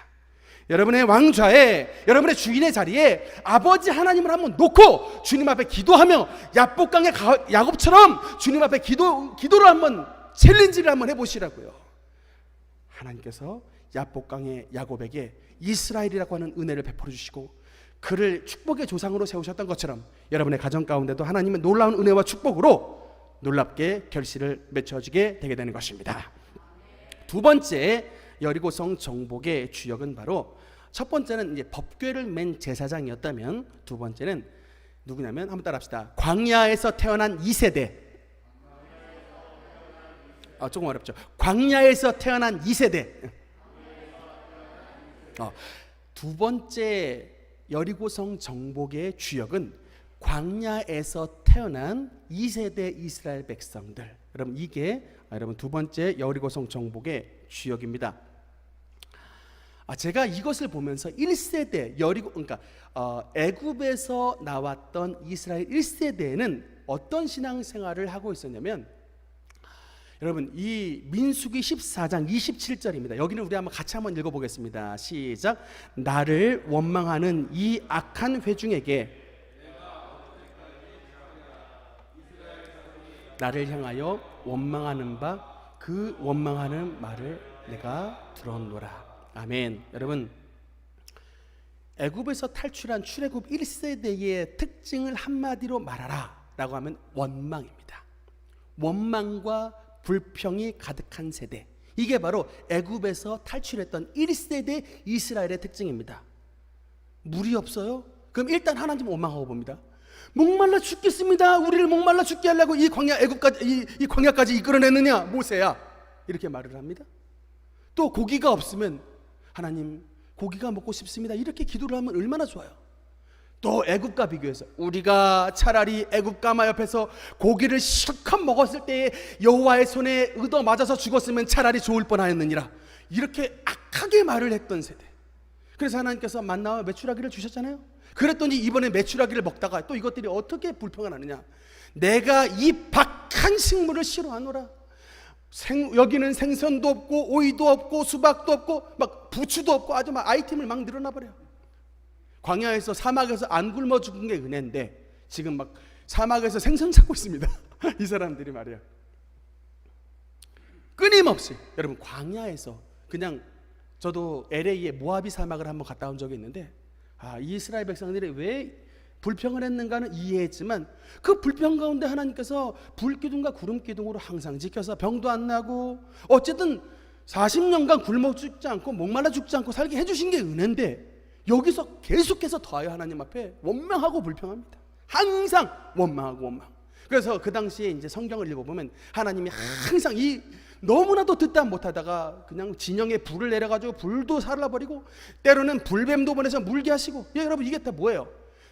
여러분의 왕좌에, 여러분의 주인의 자리에 아버지 하나님을 한번 놓고 주님 앞에 기도하며 야복강의 야곱처럼 주님 앞에 기도를 한번 챌린지를 한번 해보시라고요. 하나님께서 야복강의 야곱에게 이스라엘이라고 하는 은혜를 베풀어 주시고 그를 축복의 조상으로 세우셨던 것처럼 여러분의 가정 가운데도 하나님의 놀라운 은혜와 축복으로 놀랍게 결실을 맺혀지게 되게 되는 것입니다. 두 번째 여리고성 정복의 주역은 바로, 첫 번째는 이제 법궤를 맨 제사장이었다면, 두 번째는 누구냐면 한번 따라합시다. 광야에서 태어난 2세대. 조금 어렵죠. 광야에서 태어난 2세대. 두 번째 여리고성 정복의 주역은 광야에서 태어난 2세대 이스라엘 백성들. 여러분, 이게 여러분 두 번째 여리고성 정복의 주역입니다. 제가 이것을 보면서 1세대 그러니까 애굽에서 나왔던 이스라엘 1세대에는 어떤 신앙생활을 하고 있었냐면, 여러분, 이 민수기 14장 27절입니다. 여기는 우리 한번 같이 한번 읽어보겠습니다. 시작. 나를 원망하는 이 악한 회중에게 나를 향하여 원망하는 바 그 원망하는 말을 내가 들었노라. 아멘. 여러분, 애굽에서 탈출한 출애굽 1세대의 특징을 한마디로 말하라 라고 하면 원망입니다. 원망과 불평이 가득한 세대, 이게 바로 애굽에서 탈출했던 1세대 이스라엘의 특징입니다. 물이 없어요? 그럼 일단 하나님 원망하고 봅니다. 목말라 죽겠습니다. 우리를 목말라 죽게 하려고 이 광야까지 이끌어내느냐 모세야, 이렇게 말을 합니다. 또 고기가 없으면 하나님 고기가 먹고 싶습니다, 이렇게 기도를 하면 얼마나 좋아요. 또 애굽과 비교해서 우리가 차라리 애굽 가마 옆에서 고기를 실컷 먹었을 때에 여호와의 손에 얻어 맞아서 죽었으면 차라리 좋을 뻔하였느니라, 이렇게 악하게 말을 했던 세대. 그래서 하나님께서 만나와 메추라기를 주셨잖아요. 그랬더니 이번에 메추라기를 먹다가 또 이것들이 어떻게 불평을 하느냐. 내가 이 박한 식물을 싫어하노라. 여기는 생선도 없고 오이도 없고 수박도 없고 막 부추도 없고 아주 막 아이템을 막 늘어나버려요. 광야에서 사막에서 안 굶어 죽은 게 은혜인데 지금 막 사막에서 생선 찾고 있습니다. 이 사람들이 말이야. 끊임없이. 여러분, 광야에서 그냥, 저도 LA의 모아비 사막을 한번 갔다 온 적이 있는데, 이 이스라엘 백성들이 왜 불평을 했는가는 이해했지만 그 불평 가운데 하나님께서 불기둥과 구름기둥으로 항상 지켜서 병도 안 나고 어쨌든 40년간 굶어 죽지 않고 목말라 죽지 않고 살게 해주신 게 은혜인데, 여기서 계속해서 더하여 하나님 앞에 원망하고 불평합니다. 항상 원망하고 원망. 그래서 그 당시에 이제 성경을 읽어보면 하나님이 항상 너무나도 듣다 못하다가 그냥 진영에 불을 내려가지고 불도 살라버리고 때로는 불뱀도 보내서 물게 하시고, 여러분, 이게 다 뭐예요?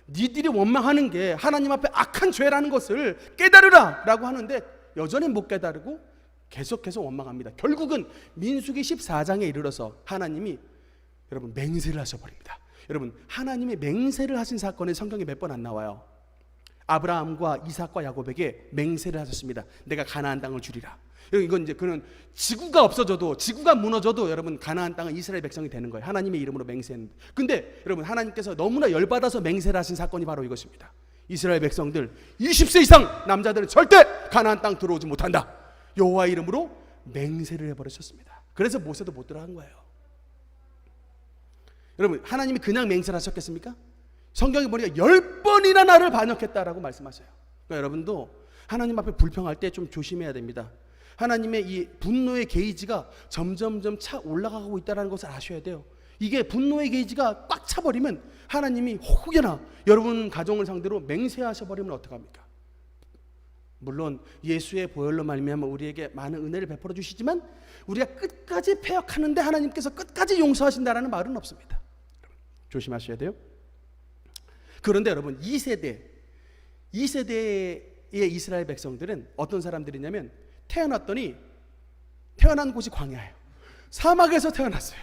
니들이 원망하는 게 하나님 앞에 악한 죄라는 것을 깨달으라 라고 하는데 여전히 못 깨달고 계속해서 원망합니다. 결국은 민수기 14장에 이르러서 하나님이 여러분 맹세를 하셔버립니다. 여러분, 하나님이 맹세를 하신 사건이 성경에 몇 번 안 나와요. 아브라함과 이삭과 야곱에게 맹세를 하셨습니다. 내가 가나안 땅을 주리라. 이건 이제 그는 지구가 없어져도, 지구가 무너져도 여러분 가나안 땅은 이스라엘 백성이 되는 거예요. 하나님의 이름으로 맹세했는데, 근데 여러분 하나님께서 너무나 열받아서 맹세를 하신 사건이 바로 이것입니다. 이스라엘 백성들 20세 이상 남자들은 절대 가나안 땅 들어오지 못한다, 여호와 이름으로 맹세를 해버리셨습니다. 그래서 모세도 못 들어간 거예요. 여러분, 하나님이 그냥 맹세를 하셨겠습니까? 성경에 보니까 10번이나 나를 반역했다라고 말씀하셔요. 그러니까 여러분도 하나님 앞에 불평할 때 좀 조심해야 됩니다. 하나님의 이 분노의 게이지가 점점점 차 올라가고 있다는 것을 아셔야 돼요. 이게 분노의 게이지가 꽉 차버리면 하나님이 혹여나 여러분 가정을 상대로 맹세하셔버리면 어떡합니까? 물론 예수의 보혈로 말미암아 우리에게 많은 은혜를 베풀어 주시지만 우리가 끝까지 패역하는데 하나님께서 끝까지 용서하신다라는 말은 없습니다. 조심하셔야 돼요. 그런데 여러분, 2세대의 이스라엘 백성들은 어떤 사람들이냐면 태어난 곳이 광야예요. 사막에서 태어났어요.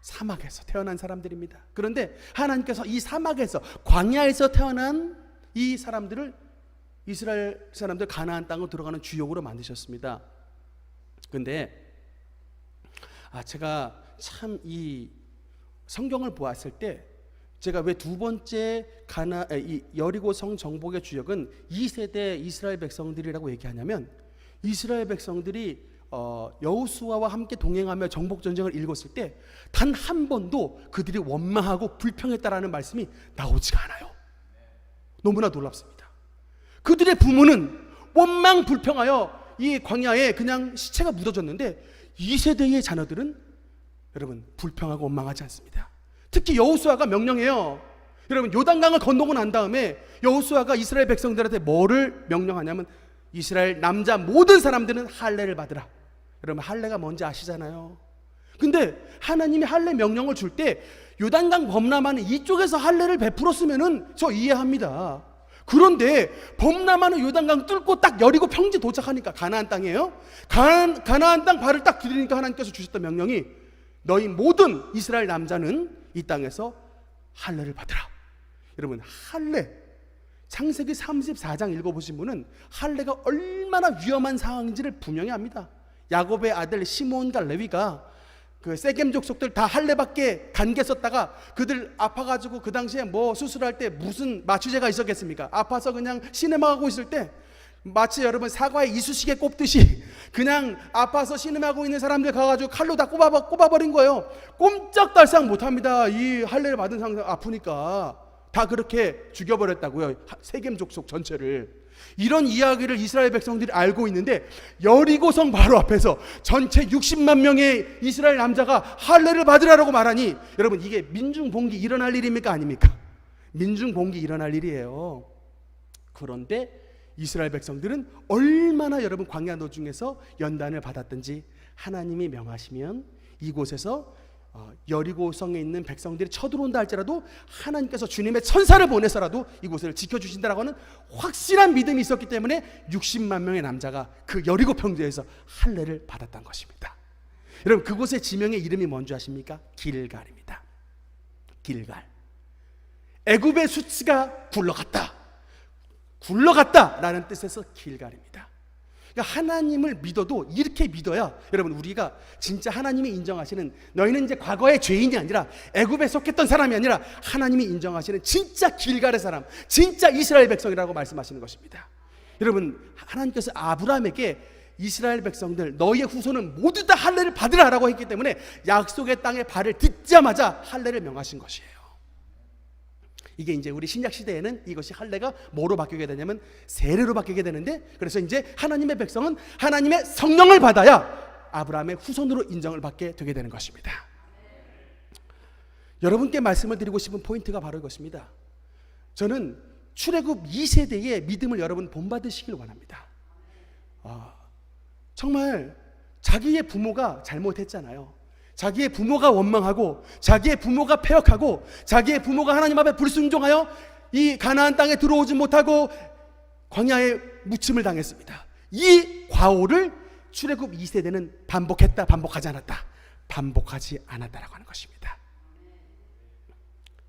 사막에서 태어난 사람들입니다. 그런데 하나님께서 이 사막에서, 광야에서 태어난 이 사람들을 이스라엘 사람들 가나안 땅으로 들어가는 주역으로 만드셨습니다. 근데 제가 참 이 성경을 보았을 때 제가 왜 두 번째 이 여리고성 정복의 주역은 2세대 이스라엘 백성들이라고 얘기하냐면, 이스라엘 백성들이 여호수아와 함께 동행하며 정복 전쟁을 일궜을 때 단 한 번도 그들이 원망하고 불평했다라는 말씀이 나오지가 않아요. 너무나 놀랍습니다. 그들의 부모는 원망 불평하여 이 광야에 그냥 시체가 묻어졌는데 2세대의 자녀들은 여러분 불평하고 원망하지 않습니다. 특히 여호수아가 명령해요. 여러분, 요단강을 건너고 난 다음에 여호수아가 이스라엘 백성들한테 뭐를 명령하냐면, 이스라엘 남자 모든 사람들은 할례를 받으라. 여러분, 할례가 뭔지 아시잖아요. 근데 하나님이 할례 명령을 줄 때 요단강 범람하는 이쪽에서 할례를 베풀었으면은 저 이해합니다. 그런데 범람하는 요단강 뚫고 딱 여리고 평지 도착하니까, 가나안 땅이에요. 가나안 땅 발을 딱 디디니까 하나님께서 주셨던 명령이, 너희 모든 이스라엘 남자는 이 땅에서 할례를 받으라. 여러분, 할례, 창세기 34장 읽어보신 분은 할례가 얼마나 위험한 상황인지를 분명히 압니다. 야곱의 아들 시몬과 레위가 그 세겜 족속들 다 할례밖에 간게 썼다가 그들 아파가지고 그 당시에 뭐 수술할 때 무슨 마취제가 있었겠습니까? 아파서 그냥 시내마하고 있을 때 마치 여러분 사과에 이쑤시개 꼽듯이 그냥 아파서 신음하고 있는 사람들 가가지고 칼로 다 꼽아버린 거예요. 꼼짝달싹 못합니다. 이 할례를 받은 상상 아프니까 다 그렇게 죽여버렸다고요. 세겜 족속 전체를. 이런 이야기를 이스라엘 백성들이 알고 있는데 여리고성 바로 앞에서 전체 60만 명의 이스라엘 남자가 할례를 받으라고 말하니, 여러분 이게 민중봉기 일어날 일입니까 아닙니까? 민중봉기 일어날 일이에요. 그런데 이스라엘 백성들은 얼마나 여러분 광야 노중에서 연단을 받았든지 하나님이 명하시면 이곳에서 여리고성에 있는 백성들이 쳐들어온다 할지라도 하나님께서 주님의 천사를 보내서라도 이곳을 지켜주신다라고 하는 확실한 믿음이 있었기 때문에 60만 명의 남자가 그 여리고 평지에서 할례를 받았던 것입니다. 여러분, 그곳의 지명의 이름이 뭔지 아십니까? 길갈입니다. 길갈. 애굽의 수치가 굴러갔다라는 뜻에서 길갈입니다. 그러니까 하나님을 믿어도 이렇게 믿어야 여러분 우리가 진짜 하나님이 인정하시는, 너희는 이제 과거의 죄인이 아니라 애굽에 속했던 사람이 아니라 하나님이 인정하시는 진짜 길갈의 사람, 진짜 이스라엘 백성이라고 말씀하시는 것입니다. 여러분, 하나님께서 아브라함에게 이스라엘 백성들 너희의 후손은 모두 다 할례를 받으라라고 했기 때문에 약속의 땅에 발을 딛자마자 할례를 명하신 것이에요. 이게 이제 우리 신약 시대에는 이것이 할례가 뭐로 바뀌게 되냐면 세례로 바뀌게 되는데, 그래서 이제 하나님의 백성은 하나님의 성령을 받아야 아브라함의 후손으로 인정을 받게 되게 되는 것입니다. 여러분께 말씀을 드리고 싶은 포인트가 바로 이것입니다. 저는 출애굽 2세대의 믿음을 여러분 본받으시길 원합니다. 정말 자기의 부모가 잘못했잖아요. 자기의 부모가 원망하고 자기의 부모가 패역하고 자기의 부모가 하나님 앞에 불순종하여 이 가나안 땅에 들어오지 못하고 광야에 묻힘을 당했습니다. 이 과오를 출애굽 2세대는 반복했다, 반복하지 않았다? 반복하지 않았다라고 하는 것입니다.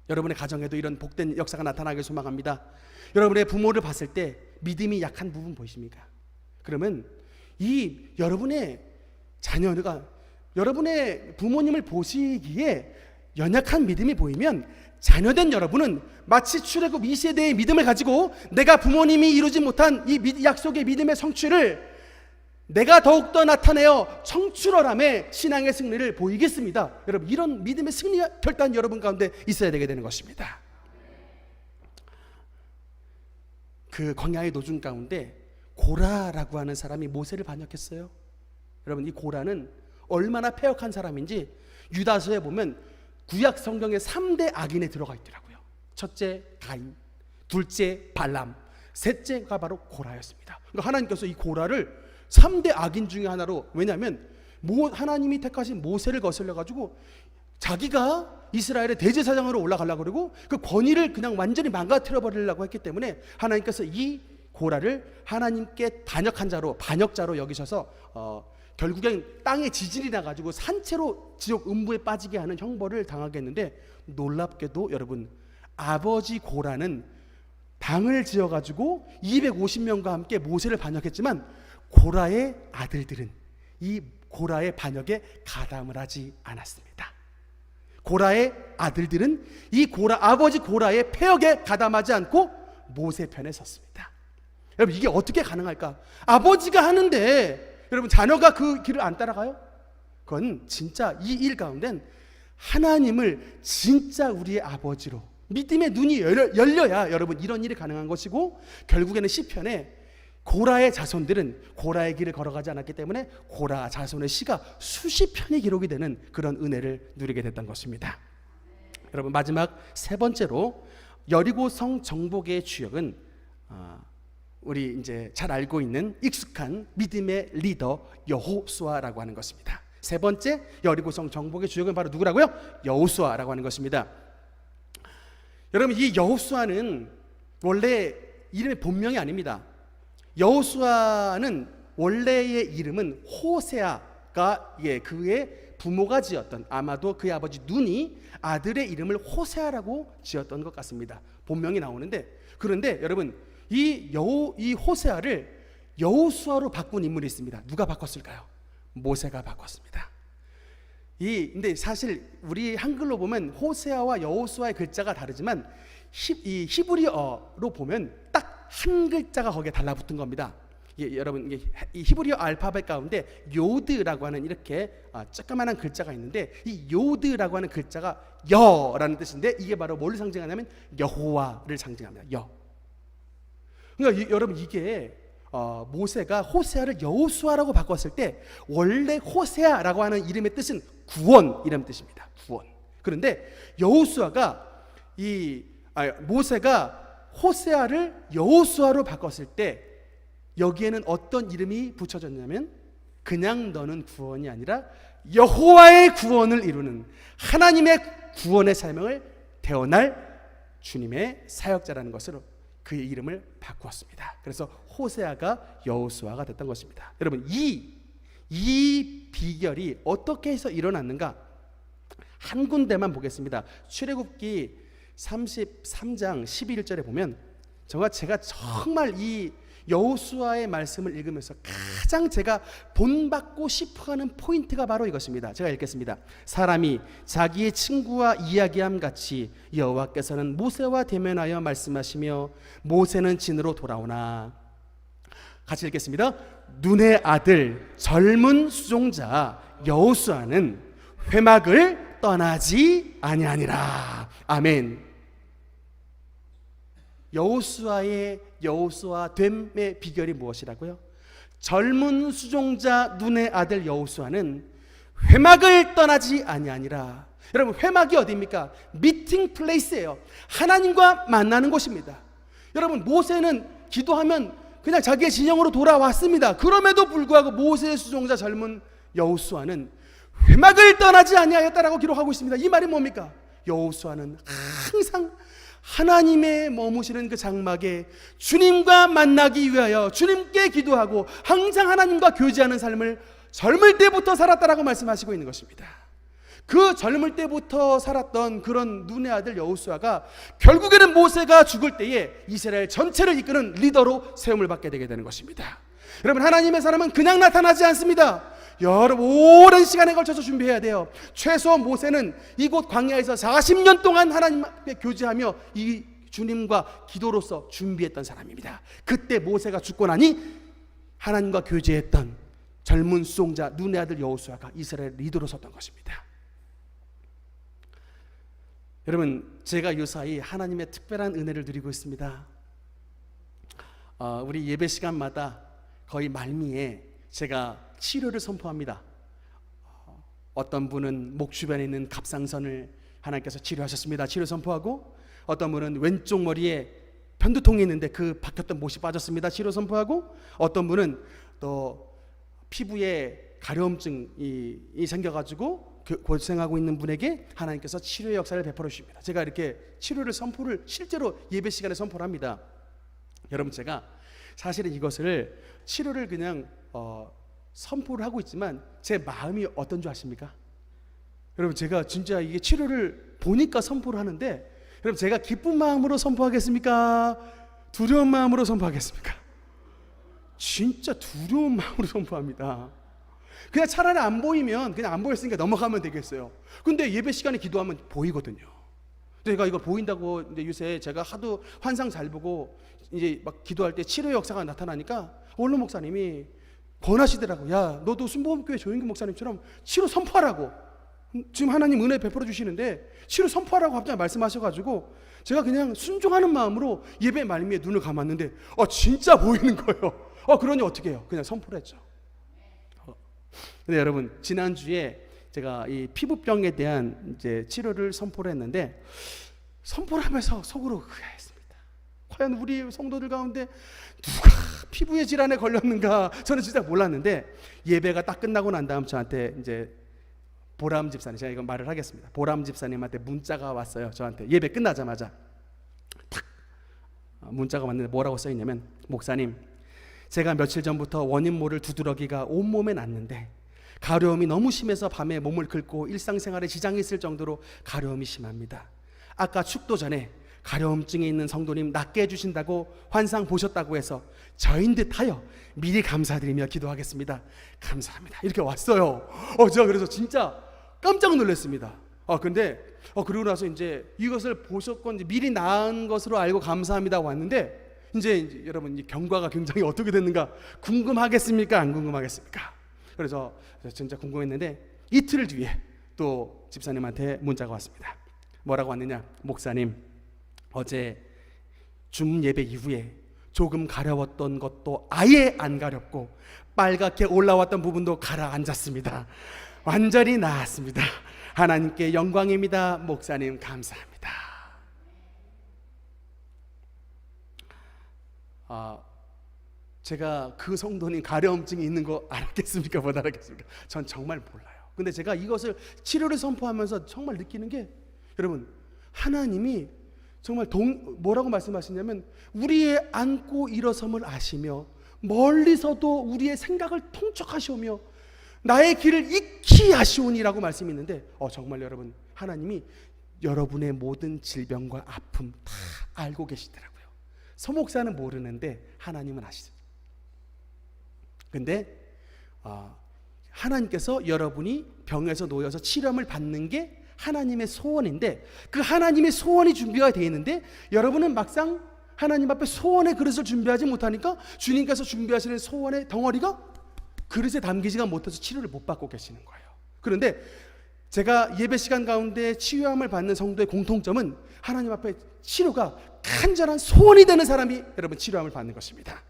여러분의 가정에도 이런 복된 역사가 나타나길 소망합니다. 여러분의 부모를 봤을 때 믿음이 약한 부분 보이십니까? 그러면 이 여러분의 자녀가 여러분의 부모님을 보시기에 연약한 믿음이 보이면 자녀된 여러분은 마치 출애굽 2세대의 믿음을 가지고 내가 부모님이 이루지 못한 이 약속의 믿음의 성취를 내가 더욱더 나타내어 청출어람의 신앙의 승리를 보이겠습니다. 여러분, 이런 믿음의 승리 결단 여러분 가운데 있어야 되게 되는 것입니다. 그 광야의 노중 가운데 고라라고 하는 사람이 모세를 반역했어요. 여러분, 이 고라는 얼마나 패역한 사람인지 유다서에 보면 구약 성경의 3대 악인에 들어가 있더라고요. 첫째 가인, 둘째 발람, 셋째가 바로 고라였습니다. 그러니까 하나님께서 이 고라를 3대 악인 중에 하나로, 왜냐하면 하나님이 택하신 모세를 거슬려 가지고 자기가 이스라엘의 대제사장으로 올라가려고 그러고 그 권위를 그냥 완전히 망가뜨려 버리려고 했기 때문에 하나님께서 이 고라를 하나님께 반역자로 여기셔서 결국엔 땅에 지진이 나가지고 산채로 지옥 음부에 빠지게 하는 형벌을 당하게 했는데, 놀랍게도 여러분, 아버지 고라는 당을 지어가지고 250명과 함께 모세를 반역했지만 고라의 아들들은 이 고라의 반역에 가담을 하지 않았습니다. 고라의 아들들은 이 아버지 고라의 패역에 가담하지 않고 모세 편에 섰습니다. 여러분, 이게 어떻게 가능할까? 아버지가 하는데 여러분 자녀가 그 길을 안 따라가요? 그건 진짜 이 일 가운데는 하나님을 진짜 우리의 아버지로 믿음의 눈이 열려야 여러분 이런 일이 가능한 것이고, 결국에는 시편에 고라의 자손들은 고라의 길을 걸어가지 않았기 때문에 고라 자손의 시가 수십 편이 기록이 되는 그런 은혜를 누리게 됐던 것입니다. 여러분, 마지막 세 번째로 여리고성 정복의 주역은 우리 이제 잘 알고 있는 익숙한 믿음의 리더 여호수아라고 하는 것입니다. 세 번째 여리고성 정복의 주역은 바로 누구라고요? 여호수아라고 하는 것입니다. 여러분, 이 여호수아는 원래 이름의 본명이 아닙니다. 여호수아는 원래의 이름은 호세아가 그의 부모가 지었던, 아마도 그의 아버지 눈이 아들의 이름을 호세아라고 지었던 것 같습니다. 본명이 나오는데, 그런데 여러분 이 호세아를 여호수아로 바꾼 인물이 있습니다. 누가 바꿨을까요? 모세가 바꿨습니다. 근데 사실 우리 한글로 보면 호세아와 여호수아의 글자가 다르지만 이 히브리어로 보면 딱 한 글자가 거기에 달라붙은 겁니다. 여러분, 이 히브리어 알파벳 가운데 요드라고 하는 이렇게 조그만한 글자가 있는데, 이 요드라고 하는 글자가 여라는 뜻인데, 이게 바로 뭘 상징하냐면 여호와를 상징합니다. 여. 그러니까 여러분, 이게 모세가 호세아를 여호수아라고 바꿨을 때 원래 호세아라고 하는 이름의 뜻은 구원이라는 뜻입니다. 구원. 그런데 여호수아가 모세가 호세아를 여호수아로 바꿨을 때 여기에는 어떤 이름이 붙여졌냐면, 그냥 너는 구원이 아니라 여호와의 구원을 이루는 하나님의 구원의 사명을 태어날 주님의 사역자라는 것으로 그의 이름을 바꾸었습니다. 그래서 호세아가 여호수아가 됐던 것입니다. 여러분, 이 비결이 어떻게 해서 일어났는가? 한 군데만 보겠습니다. 출애굽기 33장 11절에 보면 제가 정말 이 여호수아의 말씀을 읽으면서 가장 제가 본받고 싶어하는 포인트가 바로 이것입니다. 제가 읽겠습니다. 사람이 자기의 친구와 이야기함 같이 여호와께서는 모세와 대면하여 말씀하시며 모세는 진으로 돌아오나. 같이 읽겠습니다. 눈의 아들 젊은 수종자 여호수아는 회막을 떠나지 아니하니라. 아멘. 여호수아 됨의 비결이 무엇이라고요? 젊은 수종자 눈의 아들 여호수아는 회막을 떠나지 아니하니라. 여러분, 회막이 어디입니까? 미팅 플레이스예요. 하나님과 만나는 곳입니다. 여러분, 모세는 기도하면 그냥 자기의 진영으로 돌아왔습니다. 그럼에도 불구하고 모세의 수종자 젊은 여호수아는 회막을 떠나지 아니하였다라고 기록하고 있습니다. 이 말이 뭡니까? 여호수아는 항상 하나님의 머무시는 그 장막에 주님과 만나기 위하여 주님께 기도하고 항상 하나님과 교제하는 삶을 젊을 때부터 살았다라고 말씀하시고 있는 것입니다. 그 젊을 때부터 살았던 그런 눈의 아들 여호수아가 결국에는 모세가 죽을 때에 이스라엘 전체를 이끄는 리더로 세움을 받게 되게 되는 것입니다. 여러분, 하나님의 사람은 그냥 나타나지 않습니다. 여러분, 오랜 시간에 걸쳐서 준비해야 돼요. 최소 모세는 이곳 광야에서 40년 동안 하나님께 교제하며 이 주님과 기도로서 준비했던 사람입니다. 그때 모세가 죽고 나니 하나님과 교제했던 젊은 수종자 눈의 아들 여호수아가 이스라엘 리더로 섰던 것입니다. 여러분, 제가 요사이 하나님의 특별한 은혜를 누리고 있습니다. 우리 예배 시간마다 거의 말미에 제가 치료를 선포합니다. 어떤 분은 목 주변에 있는 갑상선을 하나님께서 치료하셨습니다. 치료 선포하고, 어떤 분은 왼쪽 머리에 편두통이 있는데 그 박혔던 못이 빠졌습니다. 치료 선포하고, 어떤 분은 또 피부에 가려움증이 생겨가지고 고생하고 있는 분에게 하나님께서 치료의 역사를 베풀어 주십니다. 제가 이렇게 치료를 선포를 실제로 예배 시간에 선포를 합니다. 여러분, 제가 사실은 이것을 치료를 그냥 선포를 하고 있지만 제 마음이 어떤 줄 아십니까? 여러분, 제가 진짜 이게 치료를 보니까 선포를 하는데, 여러분, 제가 기쁜 마음으로 선포하겠습니까? 두려운 마음으로 선포하겠습니까? 진짜 두려운 마음으로 선포합니다. 그냥 차라리 안 보이면 그냥 안 보였으니까 넘어가면 되겠어요. 근데 예배 시간에 기도하면 보이거든요. 제가 이거 보인다고, 이제 요새 제가 하도 환상 잘 보고 이제 막 기도할 때 치료 역사가 나타나니까 원로 목사님이 권하시더라고. 야, 너도 순복음교회 조영규 목사님처럼 치료 선포하라고. 지금 하나님 은혜 베풀어 주시는데 치료 선포하라고 갑자기 말씀하셔가지고 제가 그냥 순종하는 마음으로 예배 말미에 눈을 감았는데 진짜 보이는 거예요. 그러니 어떻게 해요? 그냥 선포를 했죠. 근데 여러분, 지난주에 제가 이 피부병에 대한 이제 치료를 선포를 했는데, 선포를 하면서 속으로 의아했습니다. 과연 우리 성도들 가운데 누가 피부의 질환에 걸렸는가, 저는 진짜 몰랐는데, 예배가 딱 끝나고 난 다음 저한테 이제 보람 집사님, 제가 이건 말을 하겠습니다. 보람 집사님한테 문자가 왔어요. 저한테 예배 끝나자마자 탁 문자가 왔는데 뭐라고 써 있냐면, 목사님, 제가 며칠 전부터 원인 모를 두드러기가 온몸에 났는데 가려움이 너무 심해서 밤에 몸을 긁고 일상생활에 지장이 있을 정도로 가려움이 심합니다. 아까 축도 전에 가려움증이 있는 성도님 낫게 해주신다고 환상 보셨다고 해서 저인 듯하여 미리 감사드리며 기도하겠습니다. 감사합니다. 이렇게 왔어요. 제가 그래서 진짜 깜짝 놀랐습니다. 근데 그러고 나서 이제 이것을 보셨건 이제 미리 나은 것으로 알고 감사합니다 왔는데, 이제 여러분, 이 경과가 굉장히 어떻게 됐는가 궁금하겠습니까? 안 궁금하겠습니까? 그래서 진짜 궁금했는데 이틀 뒤에 또 집사님한테 문자가 왔습니다. 뭐라고 왔느냐? 목사님, 어제 줌 예배 이후에 조금 가려웠던 것도 아예 안 가렵고 빨갛게 올라왔던 부분도 가라앉았습니다. 완전히 나았습니다. 하나님께 영광입니다. 목사님, 감사합니다. 제가 그 성도님 가려움증이 있는 거 알았겠습니까? 못 알았겠습니까? 전 정말 몰라요. 근데 제가 이것을 치료를 선포하면서 정말 느끼는 게, 여러분, 하나님이 정말 뭐라고 말씀하시냐면, 우리의 앉고 일어섬을 아시며 멀리서도 우리의 생각을 통촉하시오며 나의 길을 익히 하시오니라고 말씀이 있는데, 정말 여러분, 하나님이 여러분의 모든 질병과 아픔 다 알고 계시더라고요. 서목사는 모르는데 하나님은 아시죠. 근데 하나님께서 여러분이 병에서 놓여서 치료를 받는 게 하나님의 소원인데, 그 하나님의 소원이 준비가 되어 있는데 여러분은 막상 하나님 앞에 소원의 그릇을 준비하지 못하니까 주님께서 준비하시는 소원의 덩어리가 그릇에 담기지가 못해서 치료를 못 받고 계시는 거예요. 그런데 제가 예배 시간 가운데 치유함을 받는 성도의 공통점은 하나님 앞에 치료가 간절한 소원이 되는 사람이 여러분 치료함을 받는 것입니다.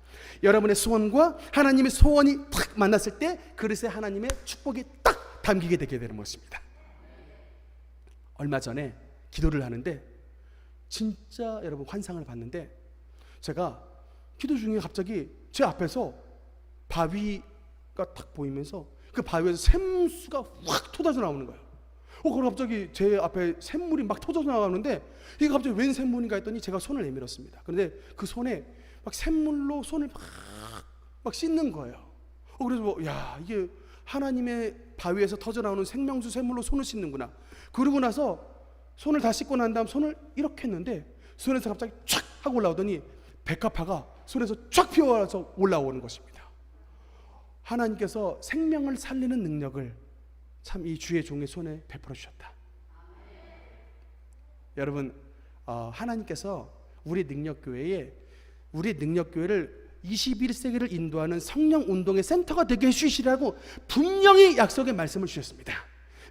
여러분의 소원과 하나님의 소원이 딱 만났을 때 그릇에 하나님의 축복이 딱 담기게 되게 되는 것입니다. 얼마 전에 기도를 하는데 진짜 여러분 환상을 봤는데, 제가 기도 중에 갑자기 제 앞에서 바위가 딱 보이면서 그 바위에서 샘수가 확 터져서 나오는 거예요. 그럼 갑자기 제 앞에 샘물이 막 터져서 나가는데 이게 갑자기 웬 샘물인가 했더니 제가 손을 내밀었습니다. 그런데 그 손에 막 샘물로 손을 막 씻는 거예요. 그래서 이게 하나님의 바위에서 터져 나오는 생명수 샘물로 손을 씻는구나. 그러고 나서 손을 다 씻고 난 다음 손을 이렇게 했는데 손에서 갑자기 촥 하고 올라오더니 백합화가 손에서 쫙 피어나서 올라오는 것입니다. 하나님께서 생명을 살리는 능력을 참 이 주의 종의 손에 베풀어 주셨다. 여러분, 하나님께서 우리 능력교회를 21세기를 인도하는 성령 운동의 센터가 되게 해주시라고 분명히 약속의 말씀을 주셨습니다.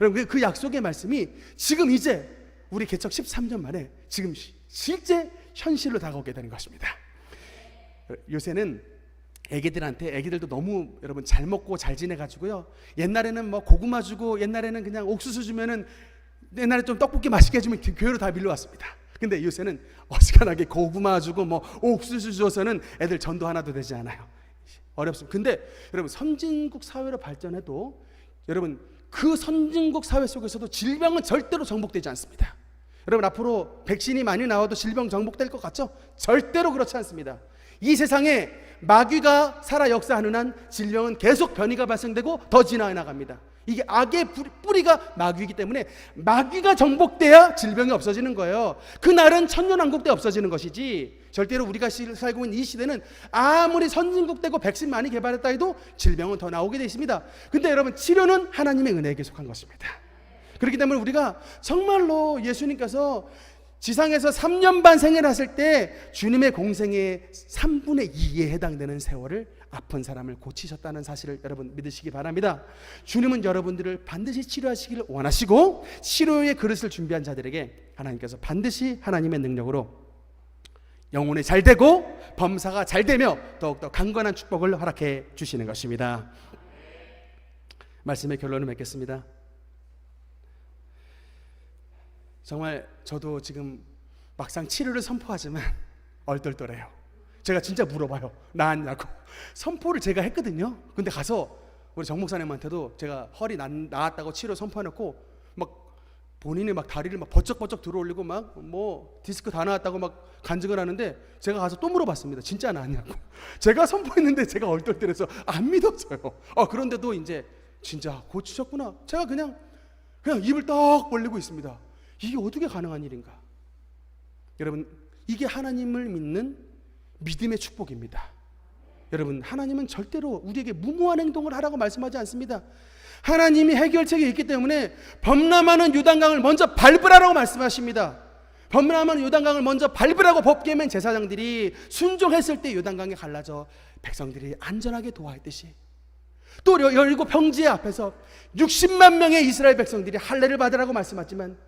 여러분, 그 약속의 말씀이 지금 이제 우리 개척 13년 만에 지금 실제 현실로 다가오게 되는 것입니다. 요새는 애기들도 너무 여러분 잘 먹고 잘 지내가지고요. 옛날에는 뭐 고구마 주고 옛날에는 그냥 옥수수 주면은 옛날에 좀 떡볶이 맛있게 해주면 교회로 다 밀려왔습니다. 근데 요새는 어지간하게 고구마 주고 뭐 옥수수 줘서는 애들 전도 하나도 되지 않아요. 어렵습니다. 근데 여러분, 선진국 사회로 발전해도 여러분, 그 선진국 사회 속에서도 질병은 절대로 정복되지 않습니다. 여러분, 앞으로 백신이 많이 나와도 질병 정복될 것 같죠? 절대로 그렇지 않습니다. 이 세상에 마귀가 살아 역사하는 한 질병은 계속 변이가 발생되고 더 진화해 나갑니다. 이게 악의 뿌리가 마귀이기 때문에 마귀가 정복돼야 질병이 없어지는 거예요. 그날은 천년왕국 때 없어지는 것이지, 절대로 우리가 살고 있는 이 시대는 아무리 선진국 되고 백신 많이 개발했다 해도 질병은 더 나오게 되어 있습니다. 근데 여러분, 치료는 하나님의 은혜에 속한 것입니다. 그렇기 때문에 우리가 정말로 예수님께서 지상에서 3년 반 생애하실 때 주님의 공생의 3분의 2에 해당되는 세월을 아픈 사람을 고치셨다는 사실을 여러분 믿으시기 바랍니다. 주님은 여러분들을 반드시 치료하시기를 원하시고, 치료의 그릇을 준비한 자들에게 하나님께서 반드시 하나님의 능력으로 영혼이 잘 되고 범사가 잘 되며 더욱더 강건한 축복을 허락해 주시는 것입니다. 말씀의 결론을 맺겠습니다. 정말 저도 지금 막상 치료를 선포하지만 얼떨떨해요. 제가 진짜 물어봐요. 나았냐고. 선포를 제가 했거든요. 근데 가서 우리 정 목사님한테도 제가 허리 나았다고 치료 선포해놓고 막 본인이 막 다리를 막 버쩍버쩍 들어올리고 막 뭐 디스크 다 나왔다고 막 간증을 하는데, 제가 가서 또 물어봤습니다. 진짜 나았냐고. 제가 선포했는데 제가 얼떨떨해서 안 믿었어요. 그런데도 이제 진짜 고치셨구나. 제가 그냥 입을 떡 벌리고 있습니다. 이게 어떻게 가능한 일인가? 여러분, 이게 하나님을 믿는 믿음의 축복입니다. 여러분, 하나님은 절대로 우리에게 무모한 행동을 하라고 말씀하지 않습니다. 하나님이 해결책이 있기 때문에 범람하는 요단강을 먼저 밟으라고 말씀하십니다. 범람하는 요단강을 먼저 밟으라고 법궤 맨 제사장들이 순종했을 때 요단강이 갈라져 백성들이 안전하게 도하였듯이, 또 여리고 평지 앞에서 60만 명의 이스라엘 백성들이 할례를 받으라고 말씀하지만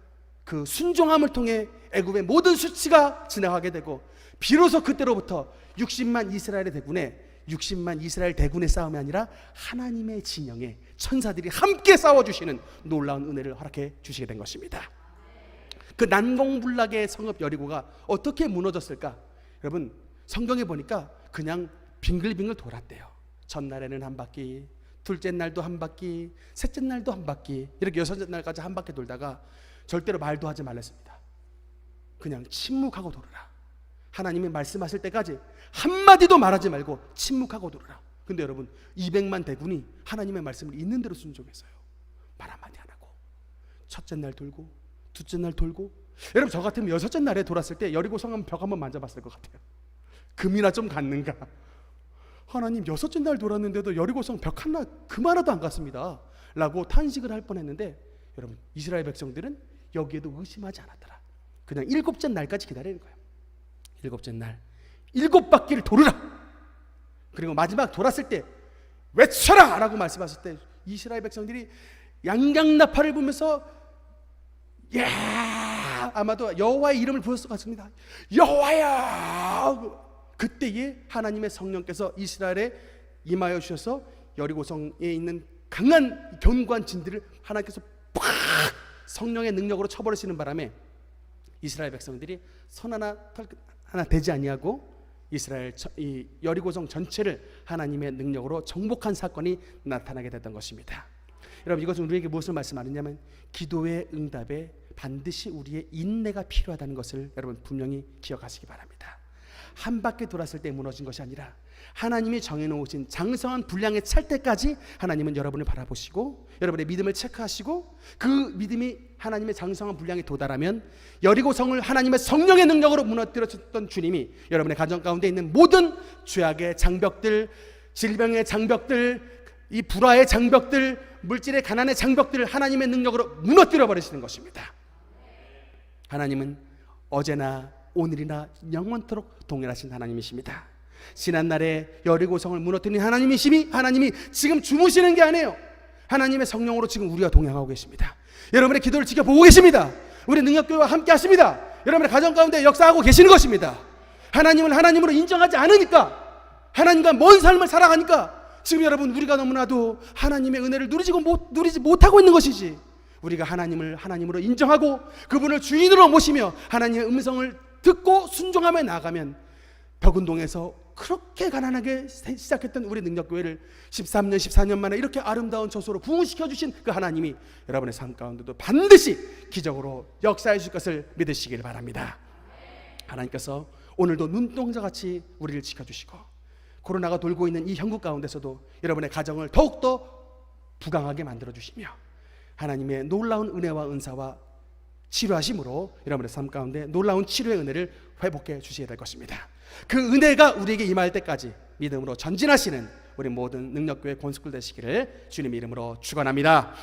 그 순종함을 통해 애굽의 모든 수치가 지나가게 되고, 비로소 그때로부터 60만 이스라엘 대군의 싸움이 아니라 하나님의 진영에 천사들이 함께 싸워주시는 놀라운 은혜를 허락해 주시게 된 것입니다. 그 난공불락의 성읍 여리고가 어떻게 무너졌을까? 여러분, 성경에 보니까 그냥 빙글빙글 돌았대요. 첫날에는 한 바퀴, 둘째 날도 한 바퀴, 셋째 날도 한 바퀴, 이렇게 여섯째 날까지 한 바퀴 돌다가 절대로 말도 하지 말랬습니다. 그냥 침묵하고 돌으라. 하나님이 말씀하실 때까지 한마디도 말하지 말고 침묵하고 돌으라. 근데 여러분, 200만 대군이 하나님의 말씀을 있는 대로 순종했어요. 말 한마디 안 하고 첫째 날 돌고 둘째 날 돌고. 여러분, 저 같으면 여섯째 날에 돌았을 때 여리고성 벽 한번 만져봤을 것 같아요. 금이나 좀 갔는가. 하나님, 여섯째 날 돌았는데도 여리고성 벽 하나 금 하나도 안 갔습니다 라고 탄식을 할 뻔했는데, 여러분, 이스라엘 백성들은 여기에도 의심하지 않았더라. 그냥 7째 날까지 기다리는 거예요. 7째 날 7바퀴를 도르라. 그리고 마지막 돌았을 때 외쳐라 라고 말씀하실 때 이스라엘 백성들이 양강나팔을 불면서 아마도 여호와의 이름을 부르셨을 것 같습니다. 여호와야. 그때에 하나님의 성령께서 이스라엘에 임하여 주셔서 여리고성에 있는 강한 견고한 진들을 하나님께서 팍 성령의 능력으로 쳐버리시는 바람에 이스라엘 백성들이 손 하나 대지 아니하고 이 여리고성 전체를 하나님의 능력으로 정복한 사건이 나타나게 됐던 것입니다. 여러분, 이것은 우리에게 무엇을 말씀하느냐면 기도의 응답에 반드시 우리의 인내가 필요하다는 것을 여러분 분명히 기억하시기 바랍니다. 한 바퀴 돌았을 때 무너진 것이 아니라 하나님이 정해놓으신 장성한 분량에 찰 때까지 하나님은 여러분을 바라보시고 여러분의 믿음을 체크하시고, 그 믿음이 하나님의 장성한 분량에 도달하면 여리고성을 하나님의 성령의 능력으로 무너뜨렸던 주님이 여러분의 가정 가운데 있는 모든 죄악의 장벽들, 질병의 장벽들, 이 불화의 장벽들, 물질의 가난의 장벽들을 하나님의 능력으로 무너뜨려 버리시는 것입니다. 하나님은 어제나 오늘이나 영원토록 동일하신 하나님이십니다. 지난날에 여리고성을 무너뜨린 하나님이심이 하나님이 지금 주무시는 게 아니에요. 하나님의 성령으로 지금 우리와 동행하고 계십니다. 여러분의 기도를 지켜보고 계십니다. 우리 능력교회와 함께 하십니다. 여러분의 가정 가운데 역사하고 계시는 것입니다. 하나님을 하나님으로 인정하지 않으니까, 하나님과 먼 삶을 살아가니까 지금 여러분 우리가 너무나도 하나님의 은혜를 누리지 못하고 있는 것이지. 우리가 하나님을 하나님으로 인정하고 그분을 주인으로 모시며 하나님의 음성을 듣고 순종하며 나아가면 벽운동에서 그렇게 가난하게 시작했던 우리 능력교회를 13년 14년 만에 이렇게 아름다운 처소로 부흥시켜 주신 그 하나님이 여러분의 삶 가운데도 반드시 기적으로 역사해 줄 것을 믿으시길 바랍니다. 하나님께서 오늘도 눈동자같이 우리를 지켜주시고 코로나가 돌고 있는 이 형국 가운데서도 여러분의 가정을 더욱더 부강하게 만들어주시며 하나님의 놀라운 은혜와 은사와 치료하심으로 여러분의 삶 가운데 놀라운 치료의 은혜를 회복해 주셔야 될 것입니다. 그 은혜가 우리에게 임할 때까지 믿음으로 전진하시는 우리 모든 능력교회 권속들 되시기를 주님의 이름으로 축원합니다.